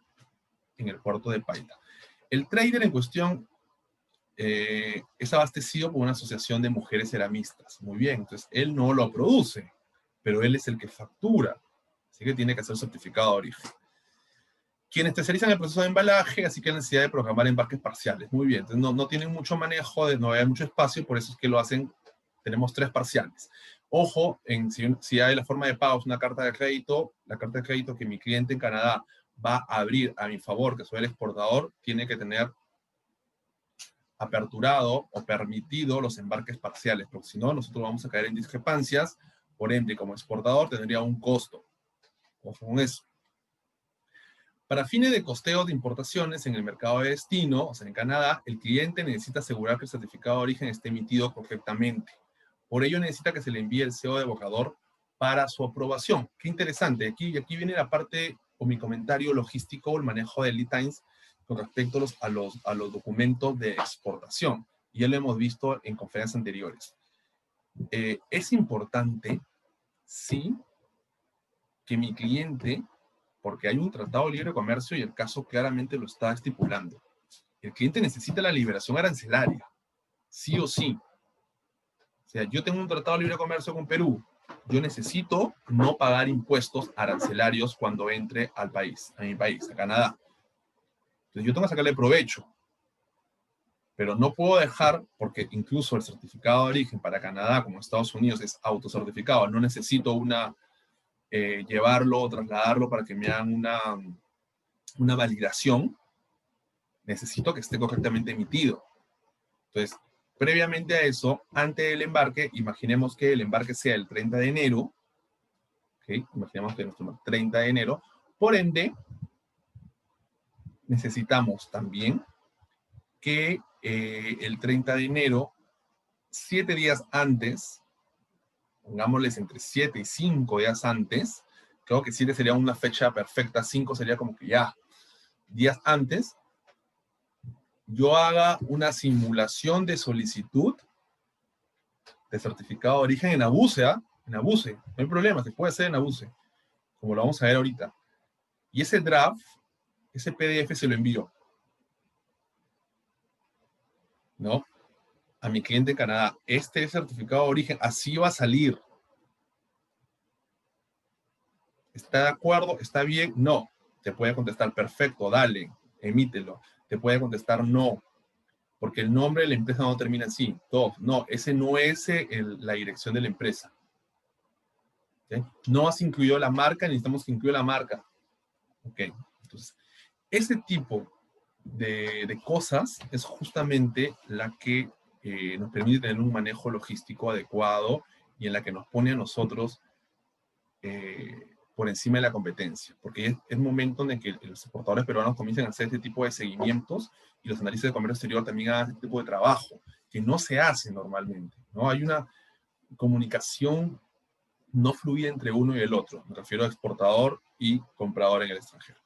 S1: en el puerto de Paita. El trader en cuestión es abastecido por una asociación de mujeres ceramistas. Muy bien, entonces él no lo produce, pero él es el que factura, así que tiene que hacer certificado de origen. Quienes especializan en el proceso de embalaje, así que la necesidad de programar embarques parciales. Muy bien, entonces no tienen mucho manejo, no hay mucho espacio, por eso es que lo hacen, tenemos 3 parciales. Ojo, si hay la forma de pago, es una carta de crédito, la carta de crédito que mi cliente en Canadá va a abrir a mi favor, que soy el exportador, tiene que tener aperturado o permitido los embarques parciales, porque si no, nosotros vamos a caer en discrepancias, por ende, como exportador tendría un costo. Ojo con eso. Para fines de costeo de importaciones en el mercado de destino, o sea, en Canadá, el cliente necesita asegurar que el certificado de origen esté emitido correctamente. Por ello necesita que se le envíe el CO de evocador para su aprobación. Qué interesante. Aquí viene la parte o mi comentario logístico, el manejo de lead times con respecto a los documentos de exportación. Y ya lo hemos visto en conferencias anteriores. Es importante, sí, que mi cliente, porque hay un tratado de libre comercio y el caso claramente lo está estipulando, el cliente necesita la liberación arancelaria, sí o sí. O sea, yo tengo un tratado de libre comercio con Perú, yo necesito no pagar impuestos arancelarios cuando entre al país, a mi país, a Canadá. Entonces yo tengo que sacarle provecho, pero no puedo dejar, porque incluso el certificado de origen para Canadá, como Estados Unidos, es autocertificado, no necesito llevarlo o trasladarlo para que me hagan una validación, necesito que esté correctamente emitido. Entonces, previamente a eso, antes del embarque, imaginemos que el embarque sea el 30 de enero, ¿okay? Imaginemos que nuestro 30 de enero, por ende, necesitamos también que el 30 de enero, 7 días antes, pongámosles entre 7 y 5 días antes, Creo que 7 sería una fecha perfecta, 5 sería como que ya, días antes, yo haga una simulación de solicitud de certificado de origen en Abuse, ¿ah? En Abuse, no hay problema, se puede hacer en Abuse, como lo vamos a ver ahorita. Y ese draft, ese PDF se lo envío, ¿no? A mi cliente en Canadá. Este certificado de origen, así va a salir. ¿Está de acuerdo? ¿Está bien? No. Te puede contestar, perfecto, dale, emítelo. Te puede contestar, no, porque el nombre de la empresa no termina así. Dos, no, ese no es la dirección de la empresa. ¿Okay? No has incluido la marca, necesitamos que incluya la marca. Ok, entonces, ese tipo de cosas es justamente la que nos permite tener un manejo logístico adecuado y en la que nos pone a nosotros por encima de la competencia, porque es momento en que los exportadores peruanos comiencen a hacer este tipo de seguimientos y los analistas de comercio exterior también hagan este tipo de trabajo, que no se hace normalmente, ¿no? Hay una comunicación no fluida entre uno y el otro, me refiero a exportador y comprador en el extranjero.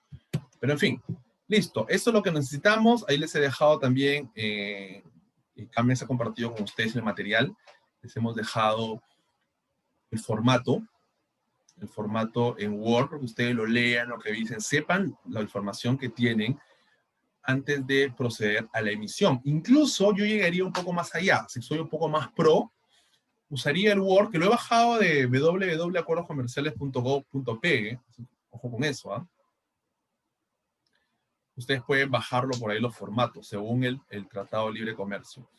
S1: Pero en fin, listo, esto es lo que necesitamos, ahí les he dejado también, Camex ha compartido con ustedes el material, les hemos dejado el formato en Word, para que ustedes lo lean, lo revisen, sepan la información que tienen antes de proceder a la emisión. Incluso yo llegaría un poco más allá, si soy un poco más pro, usaría el Word, que lo he bajado de www.acuerdoscomerciales.gov.pe, ojo con eso, ¿ah? Ustedes pueden bajarlo por ahí los formatos, según el Tratado de Libre Comercio.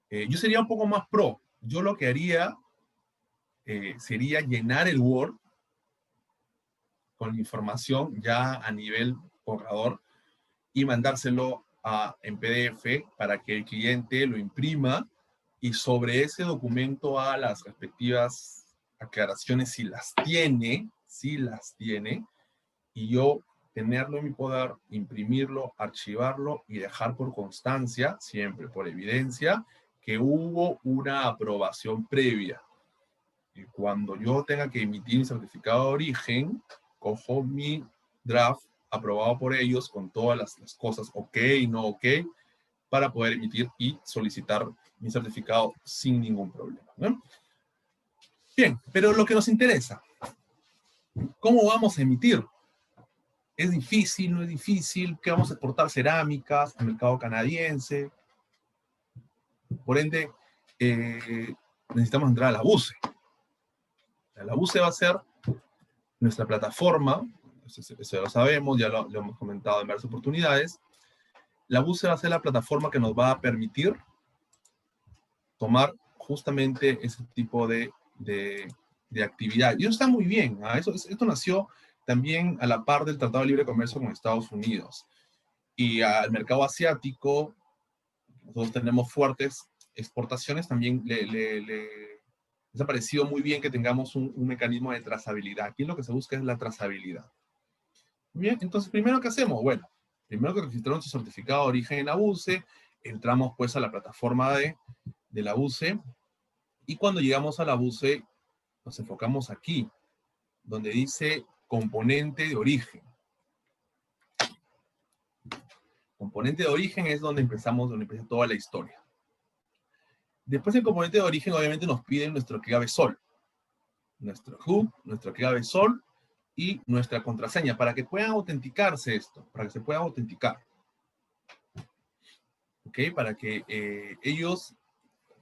S1: Yo sería un poco más pro. Yo lo que haría sería llenar el Word con información ya a nivel borrador y mandárselo en PDF para que el cliente lo imprima y sobre ese documento haga las respectivas aclaraciones si las tiene, y yo tenerlo en mi poder, imprimirlo, archivarlo y dejar por constancia, siempre por evidencia, que hubo una aprobación previa. Y cuando yo tenga que emitir mi certificado de origen, cojo mi draft aprobado por ellos con todas las cosas ok, no ok, para poder emitir y solicitar mi certificado sin ningún problema, ¿no? Bien, pero lo que nos interesa, ¿cómo vamos a emitir? ¿Es difícil, no es difícil? ¿Qué vamos a exportar? Cerámicas al mercado canadiense. Por ende, necesitamos entrar a la BUCE. La BUCE va a ser nuestra plataforma, eso lo sabemos, ya lo hemos comentado en varias oportunidades. La BUCE va a ser la plataforma que nos va a permitir tomar justamente ese tipo de actividad. Y eso está muy bien, ¿eh? Esto nació también a la par del Tratado de Libre Comercio con Estados Unidos. Y al mercado asiático, nosotros tenemos fuertes exportaciones, también les ha parecido muy bien que tengamos un mecanismo de trazabilidad. Aquí lo que se busca es la trazabilidad. Bien, entonces, primero, ¿qué hacemos? Bueno, primero que registramos nuestro certificado de origen en la BUCE, entramos pues a la plataforma de la BUCE, y cuando llegamos a la BUCE, nos enfocamos aquí, donde dice componente de origen. Componente de origen es donde empezamos, donde empieza toda la historia. Después del componente de origen, obviamente nos piden nuestro clave SOL, nuestro hook, nuestra clave SOL y nuestra contraseña, para que puedan autenticarse esto, para que se puedan autenticar. ¿Ok? Para que ellos,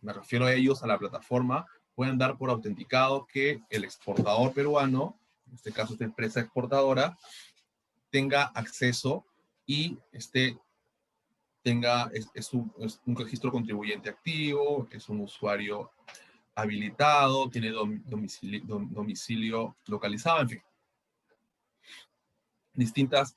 S1: me refiero a ellos, a la plataforma, puedan dar por autenticado que el exportador peruano, en este caso esta empresa exportadora, tenga acceso y es un registro contribuyente activo, es un usuario habilitado, tiene domicilio localizado, en fin. Distintas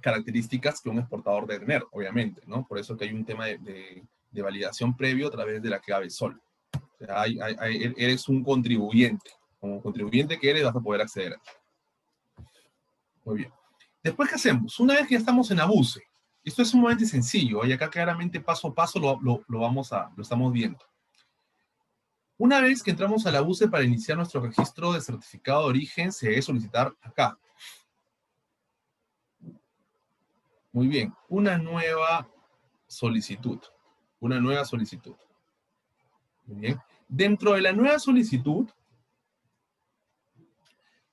S1: características que un exportador debe tener, obviamente, ¿no? Por eso que hay un tema de validación previo a través de la clave SOL. O sea, eres un contribuyente. Como contribuyente que eres, vas a poder acceder a eso. Muy bien. Después, ¿qué hacemos? Una vez que ya estamos en ABUCE, esto es sumamente sencillo, y acá claramente paso a paso lo estamos viendo. Una vez que entramos a la UCE para iniciar nuestro registro de certificado de origen, se debe solicitar acá. Muy bien, una nueva solicitud. Una nueva solicitud. Muy bien. Dentro de la nueva solicitud,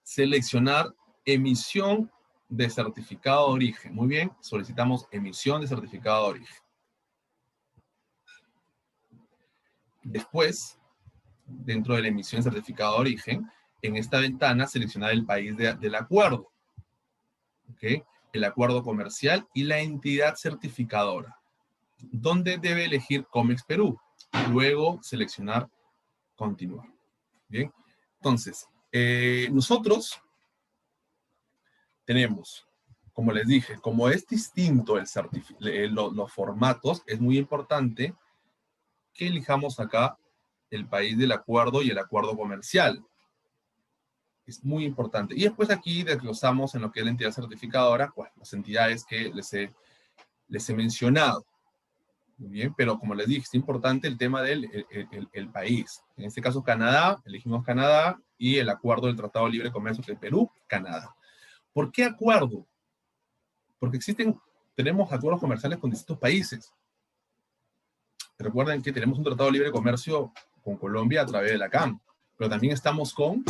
S1: seleccionar emisión de certificado de origen. Muy bien, solicitamos emisión de certificado de origen. Después, dentro de la emisión de certificado de origen, en esta ventana seleccionar el país del acuerdo. ¿Okay? El acuerdo comercial y la entidad certificadora, donde debe elegir COMEX Perú. Luego seleccionar continuar. Bien, entonces, nosotros tenemos, como les dije, como es distinto los formatos, es muy importante que elijamos acá el país del acuerdo y el acuerdo comercial. Es muy importante. Y después aquí desglosamos en lo que es la entidad certificadora, pues, las entidades que les he mencionado. Muy bien, pero como les dije, es importante el tema del el país. En este caso, Canadá, elegimos Canadá y el acuerdo del Tratado de Libre Comercio de Perú, Canadá. ¿Por qué acuerdo? Porque tenemos acuerdos comerciales con distintos países. Recuerden que tenemos un Tratado de Libre Comercio con Colombia a través de la CAM, pero también estamos con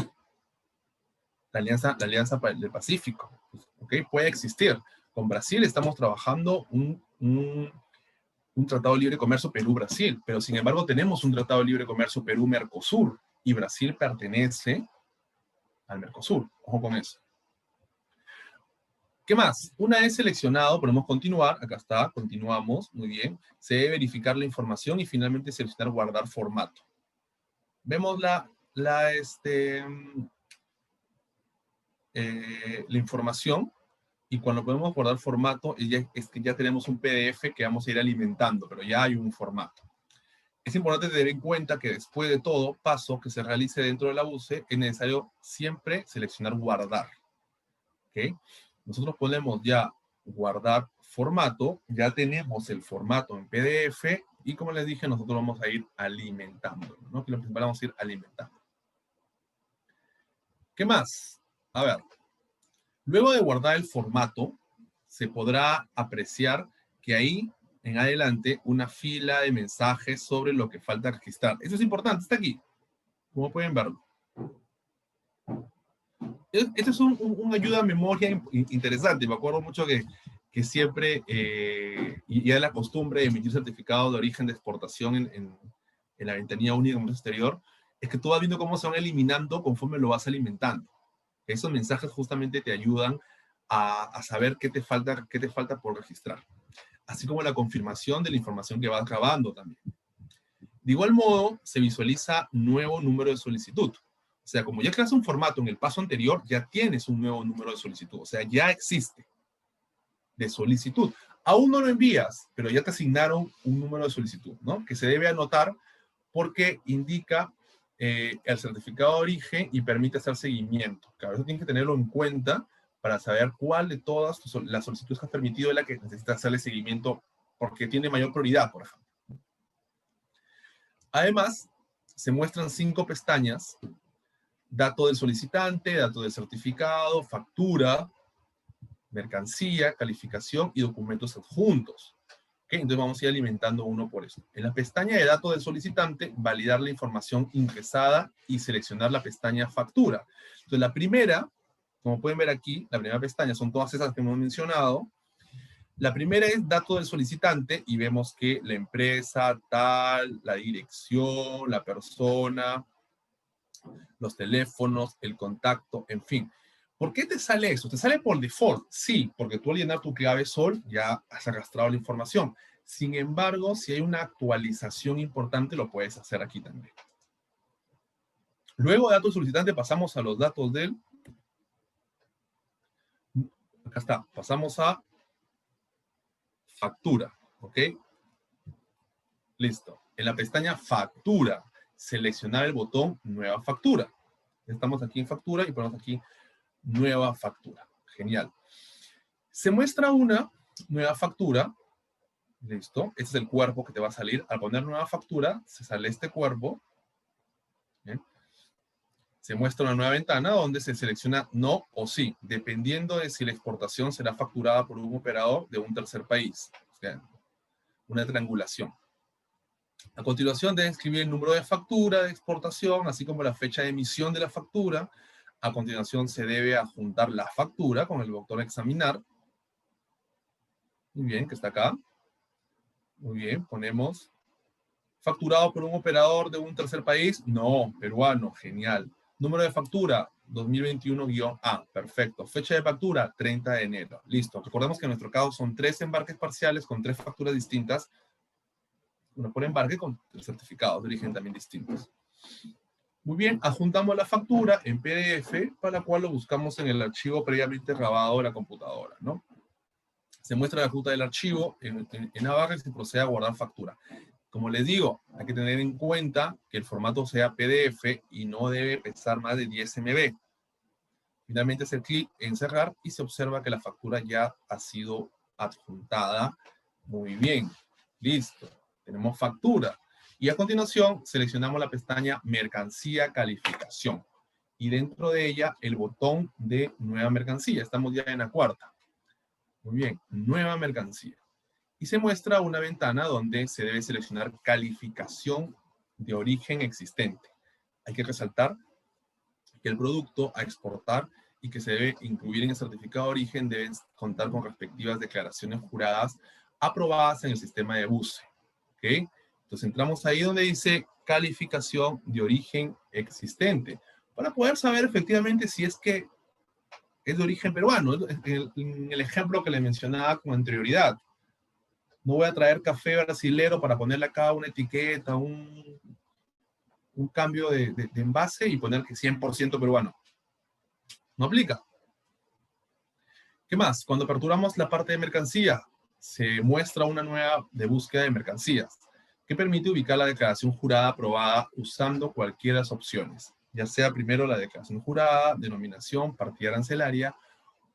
S1: la Alianza del Pacífico. ¿Okay? Puede existir. Con Brasil estamos trabajando un tratado de libre comercio Perú-Brasil, pero sin embargo tenemos un tratado de libre comercio Perú-Mercosur y Brasil pertenece al Mercosur. Ojo con eso. ¿Qué más? Una vez seleccionado, podemos continuar. Acá está, continuamos. Muy bien. Se debe verificar la información y finalmente seleccionar guardar formato. Vemos la información y cuando podemos guardar formato es que ya tenemos un PDF que vamos a ir alimentando, pero ya hay un formato. Es importante tener en cuenta que después de todo paso que se realice dentro de la UCE, es necesario siempre seleccionar guardar. ¿Okay? Nosotros podemos ya guardar formato, ya tenemos el formato en PDF y como les dije, nosotros vamos a ir alimentando, ¿no? Que lo principal vamos a ir alimentando. ¿Qué más? A ver, luego de guardar el formato, se podrá apreciar que ahí en adelante una fila de mensajes sobre lo que falta registrar. Eso es importante, está aquí, como pueden verlo. Esto es un ayuda a memoria interesante. Me acuerdo mucho que siempre, y ya es la costumbre de emitir certificados de origen de exportación en la ventanilla única de comercio exterior, es que tú vas viendo cómo se van eliminando conforme lo vas alimentando. Esos mensajes justamente te ayudan a saber qué te falta por registrar. Así como la confirmación de la información que vas grabando también. De igual modo, se visualiza nuevo número de solicitud. O sea, como ya creas un formato en el paso anterior, ya tienes un nuevo número de solicitud. O sea, ya existe de solicitud. Aún no lo envías, pero ya te asignaron un número de solicitud, ¿no? Que se debe anotar porque indica el certificado de origen y permite hacer seguimiento. Claro, eso tienes que tenerlo en cuenta para saber cuál de todas las solicitudes que has permitido es la que necesitas hacerle seguimiento porque tiene mayor prioridad, por ejemplo. Además, se muestran 5 pestañas: dato del solicitante, dato del certificado, factura, mercancía, calificación y documentos adjuntos. ¿Okay? Entonces vamos a ir alimentando uno por eso. En la pestaña de datos del solicitante, validar la información ingresada y seleccionar la pestaña factura. Entonces la primera, como pueden ver aquí, la primera pestaña son todas esas que hemos mencionado. La primera es dato del solicitante y vemos que la empresa, tal, la dirección, la persona, los teléfonos, el contacto, en fin. ¿Por qué te sale eso? ¿Te sale por default? Sí, porque tú al llenar tu clave SOL ya has arrastrado la información. Sin embargo, si hay una actualización importante, lo puedes hacer aquí también. Luego de datos del solicitante pasamos a los datos del... Acá está, pasamos a factura, ¿ok? Listo. En la pestaña factura, seleccionar el botón nueva factura. Estamos aquí en factura y ponemos aquí nueva factura. Genial. Se muestra una nueva factura. Listo. Este es el cuerpo que te va a salir. Al poner nueva factura, se sale este cuerpo. Se muestra una nueva ventana donde se selecciona no o sí, dependiendo de si la exportación será facturada por un operador de un tercer país. O sea, una triangulación. A continuación debe escribir el número de factura de exportación, así como la fecha de emisión de la factura. A continuación se debe adjuntar la factura con el botón examinar. Muy bien, que está acá. Muy bien, ponemos facturado por un operador de un tercer país. No, peruano, genial. Número de factura, 2021-A, perfecto. Fecha de factura, 30 de enero. Listo. Recordemos que en nuestro caso son 3 embarques parciales con 3 facturas distintas. Uno por embarque con 3 certificados de origen también distintos. Muy bien, adjuntamos la factura en PDF, para la cual lo buscamos en el archivo previamente grabado de la computadora, ¿no? Se muestra la ruta del archivo en Navarra y se procede a guardar factura. Como les digo, hay que tener en cuenta que el formato sea PDF y no debe pesar más de 10 MB. Finalmente hacer clic en cerrar y se observa que la factura ya ha sido adjuntada. Muy bien, listo. Tenemos factura. Y a continuación seleccionamos la pestaña Mercancía Calificación. Y dentro de ella el botón de Nueva Mercancía. Estamos ya en la cuarta. Muy bien, Nueva Mercancía. Y se muestra una ventana donde se debe seleccionar calificación de origen existente. Hay que resaltar que el producto a exportar y que se debe incluir en el certificado de origen deben contar con respectivas declaraciones juradas aprobadas en el sistema de BUCE. ¿Okay? Entonces entramos ahí donde dice calificación de origen existente para poder saber efectivamente si es que es de origen peruano. En el ejemplo que le mencionaba con anterioridad. No voy a traer café brasilero para ponerle acá una etiqueta, un cambio de envase y poner que 100% peruano. No aplica. ¿Qué más? Cuando aperturamos la parte de mercancía, se muestra una nueva de búsqueda de mercancías que permite ubicar la declaración jurada aprobada usando cualquiera de las opciones, ya sea primero la declaración jurada, denominación, partida arancelaria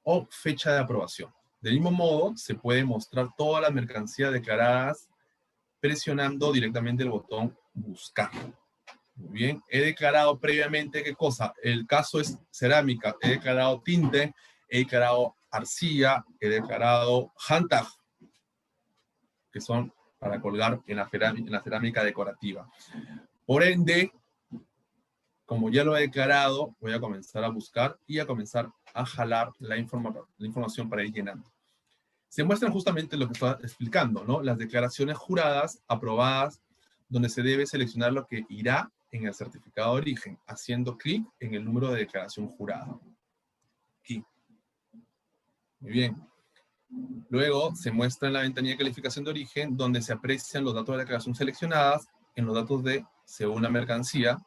S1: o fecha de aprobación. Del mismo modo, se puede mostrar todas las mercancías declaradas presionando directamente el botón buscar. Muy bien, he declarado previamente qué cosa. El caso es cerámica, he declarado tinte, he declarado arcilla, he declarado handtag, que son para colgar en la cerámica decorativa. Por ende, como ya lo he declarado, voy a comenzar a buscar y a comenzar a jalar la información para ir llenando. Se muestran justamente lo que estaba explicando, ¿no? Las declaraciones juradas aprobadas, donde se debe seleccionar lo que irá en el certificado de origen, haciendo clic en el número de declaración jurada. Aquí. Muy bien. Luego se muestra en la ventanilla de calificación de origen, donde se aprecian los datos de la declaración seleccionadas en los datos de según la mercancía.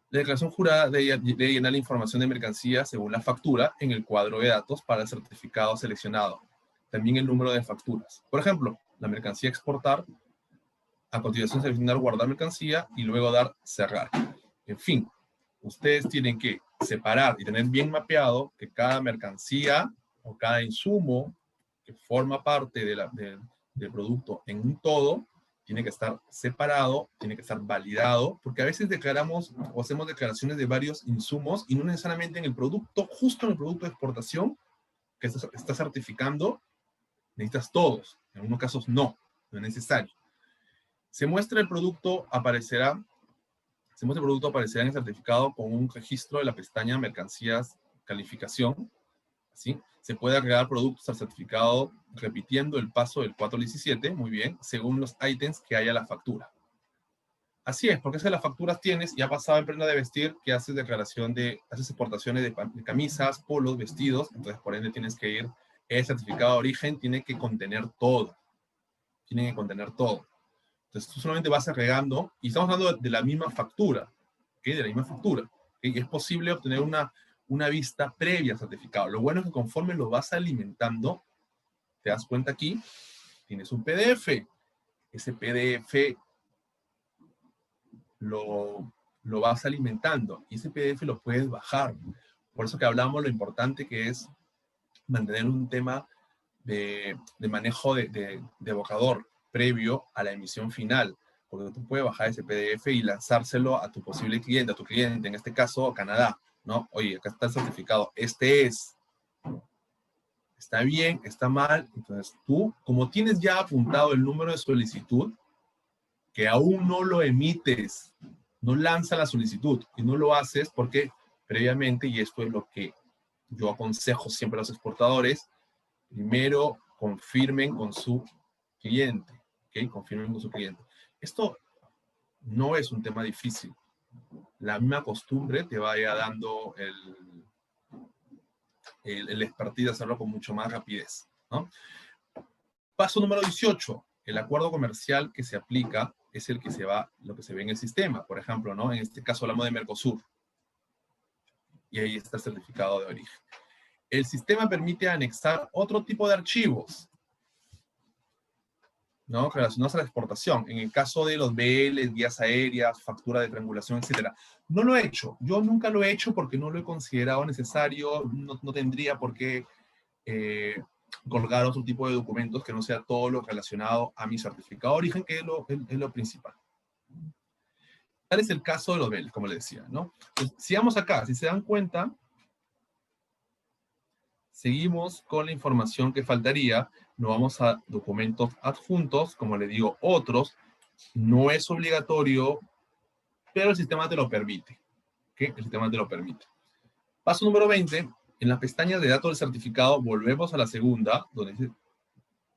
S1: La declaración jurada debe llenar la información de mercancía según la factura en el cuadro de datos para el certificado seleccionado. También el número de facturas. Por ejemplo, la mercancía exportar, a continuación seleccionar guardar mercancía y luego dar cerrar. En fin, ustedes tienen que separar y tener bien mapeado que cada mercancía o cada insumo que forma parte del producto en un todo tiene que estar separado, tiene que estar validado, porque a veces declaramos o hacemos declaraciones de varios insumos y no necesariamente en el producto, justo en el producto de exportación que está certificando, necesitas todos. En algunos casos no es necesario. Se muestra el producto, aparecerá en el certificado con un registro de la pestaña Mercancías Calificación. ¿Sí? Se puede agregar productos al certificado repitiendo el paso del 417, muy bien, según los ítems que haya la factura. Así es, porque si las facturas tienes, ya pasado en prenda de vestir, que haces haces exportaciones de camisas, polos, vestidos, entonces por ende tienes que ir, el certificado de origen tiene que contener todo. Tiene que contener todo. Entonces tú solamente vas agregando, y estamos hablando de la misma factura, ¿okay? De la misma factura. ¿Okay? Y es posible obtener una vista previa al certificado. Lo bueno es que conforme lo vas alimentando, te das cuenta aquí, tienes un PDF. Ese PDF lo vas alimentando y ese PDF lo puedes bajar. Por eso que hablamos lo importante que es mantener un tema de manejo de evocador previo a la emisión final. porque tú puedes bajar ese PDF y lanzárselo a tu posible cliente, a tu cliente, en este caso Canadá, ¿no? Oye, acá está el certificado, este es, está bien, está mal. Entonces tú, como tienes ya apuntado el número de solicitud, que aún no lo emites, no lanza la solicitud y no lo haces porque previamente, y esto es lo que yo aconsejo siempre a los exportadores, primero confirmen con su cliente, ¿ok? Confirmen con su cliente. Esto no es un tema difícil. La misma costumbre te vaya dando el expertise de hacerlo con mucho más rapidez, ¿no? Paso número 18. El acuerdo comercial que se aplica es el que se va, lo que se ve en el sistema. Por ejemplo, ¿no? En este caso hablamos de Mercosur. Y ahí está el certificado de origen. El sistema permite anexar otro tipo de archivos, ¿no? Relacionados a la exportación. En el caso de los BLs, guías aéreas, factura de triangulación, etc. No lo he hecho. Yo nunca lo he hecho porque no lo he considerado necesario. No tendría por qué colgar otro tipo de documentos que no sea todo lo relacionado a mi certificado de origen, que es lo principal. Tal es el caso de los BLs, como les decía, ¿no? Entonces, sigamos acá. Si se dan cuenta, seguimos con la información que faltaría. Nos vamos a documentos adjuntos, como le digo, otros. No es obligatorio, pero el sistema te lo permite. ¿Okay? El sistema te lo permite. Paso número 20. En la pestaña de datos del certificado, volvemos a la segunda, donde dice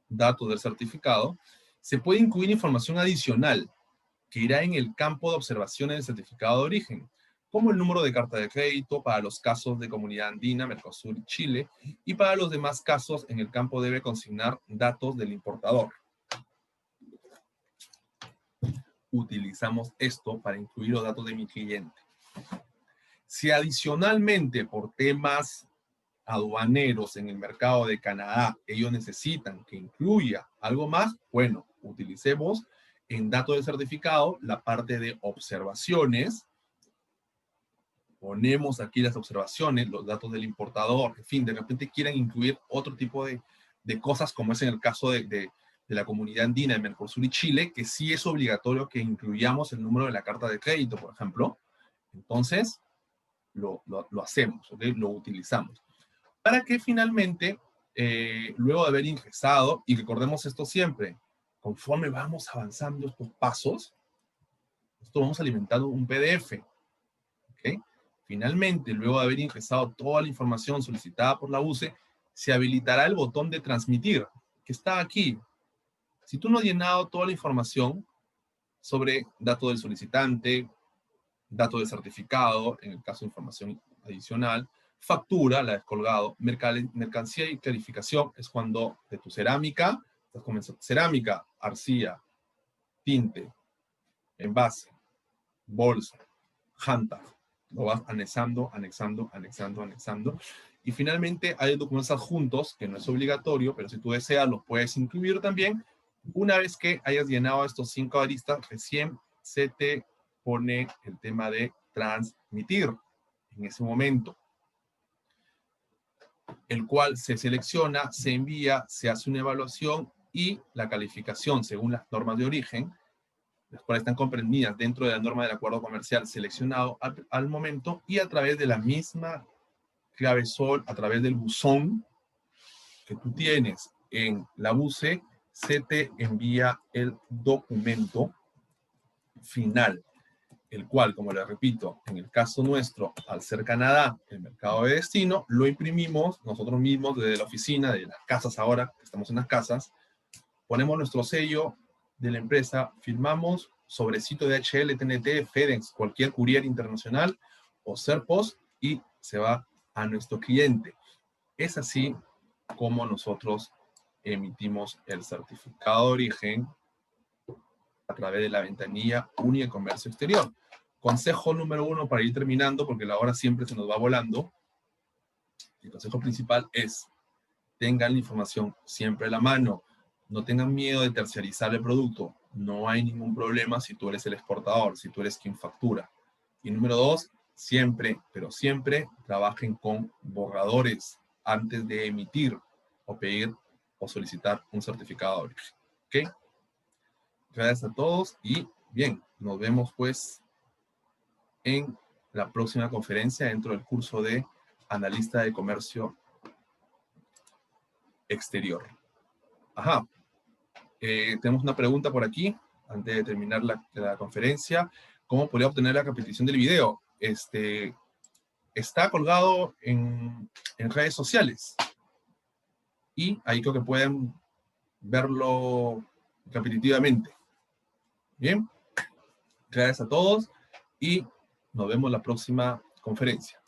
S1: datos del certificado. Se puede incluir información adicional que irá en el campo de observaciones del certificado de origen, como el número de carta de crédito para los casos de Comunidad Andina, Mercosur y Chile, y para los demás casos en el campo debe consignar datos del importador. Utilizamos esto para incluir los datos de mi cliente. Si adicionalmente por temas aduaneros en el mercado de Canadá ellos necesitan que incluya algo más, bueno, utilicemos en datos de certificado la parte de observaciones. Ponemos aquí las observaciones, los datos del importador, en fin, de repente quieran incluir otro tipo de cosas, como es en el caso de la Comunidad Andina, de Mercosur y Chile, que sí es obligatorio que incluyamos el número de la carta de crédito, por ejemplo. Entonces, lo hacemos, ¿okay? Lo utilizamos. Para que finalmente, luego de haber ingresado, y recordemos esto siempre, conforme vamos avanzando estos pasos, esto vamos alimentando un PDF, ¿ok? Finalmente, luego de haber ingresado toda la información solicitada por la UCE, se habilitará el botón de transmitir, que está aquí. Si tú no has llenado toda la información sobre datos del solicitante, datos de certificado, en el caso de información adicional, factura, la descolgado, mercancía y clarificación, es cuando de tu cerámica, estás comenzando, cerámica, arcilla, tinte, envase, bolsa, handtag, lo vas anexando, anexando, anexando, anexando. Y finalmente hay documentos adjuntos, que no es obligatorio, pero si tú deseas, los puedes incluir también. Una vez que hayas llenado estos 5 aristas, recién se te pone el tema de transmitir en ese momento, el cual se selecciona, se envía, se hace una evaluación y la calificación según las normas de origen, las cuales están comprendidas dentro de la norma del acuerdo comercial seleccionado al momento, y a través de la misma clave SOL, a través del buzón que tú tienes en la UCE, se te envía el documento final, el cual, como les repito, en el caso nuestro, al ser Canadá el mercado de destino, lo imprimimos nosotros mismos desde la oficina, de las casas ahora, que estamos en las casas, ponemos nuestro sello de la empresa, firmamos sobrecito de DHL, TNT, FedEx, cualquier courier internacional o Serpost, y se va a nuestro cliente. Es así como nosotros emitimos el certificado de origen a través de la ventanilla única de comercio exterior. Consejo número 1 para ir terminando, porque la hora siempre se nos va volando. El consejo principal es: tengan la información siempre a la mano. No tengan miedo de terciarizar el producto. No hay ningún problema si tú eres el exportador, si tú eres quien factura. Y número 2, siempre, pero siempre trabajen con borradores antes de emitir o pedir o solicitar un certificado de origen. ¿Ok? Gracias a todos y Bien, nos vemos pues en la próxima conferencia dentro del curso de Analista de Comercio Exterior. Ajá, tenemos una pregunta por aquí, antes de terminar la conferencia. ¿Cómo podría obtener la repetición del video? Está colgado en redes sociales. Y ahí creo que pueden verlo repetitivamente. Bien, gracias a todos y nos vemos en la próxima conferencia.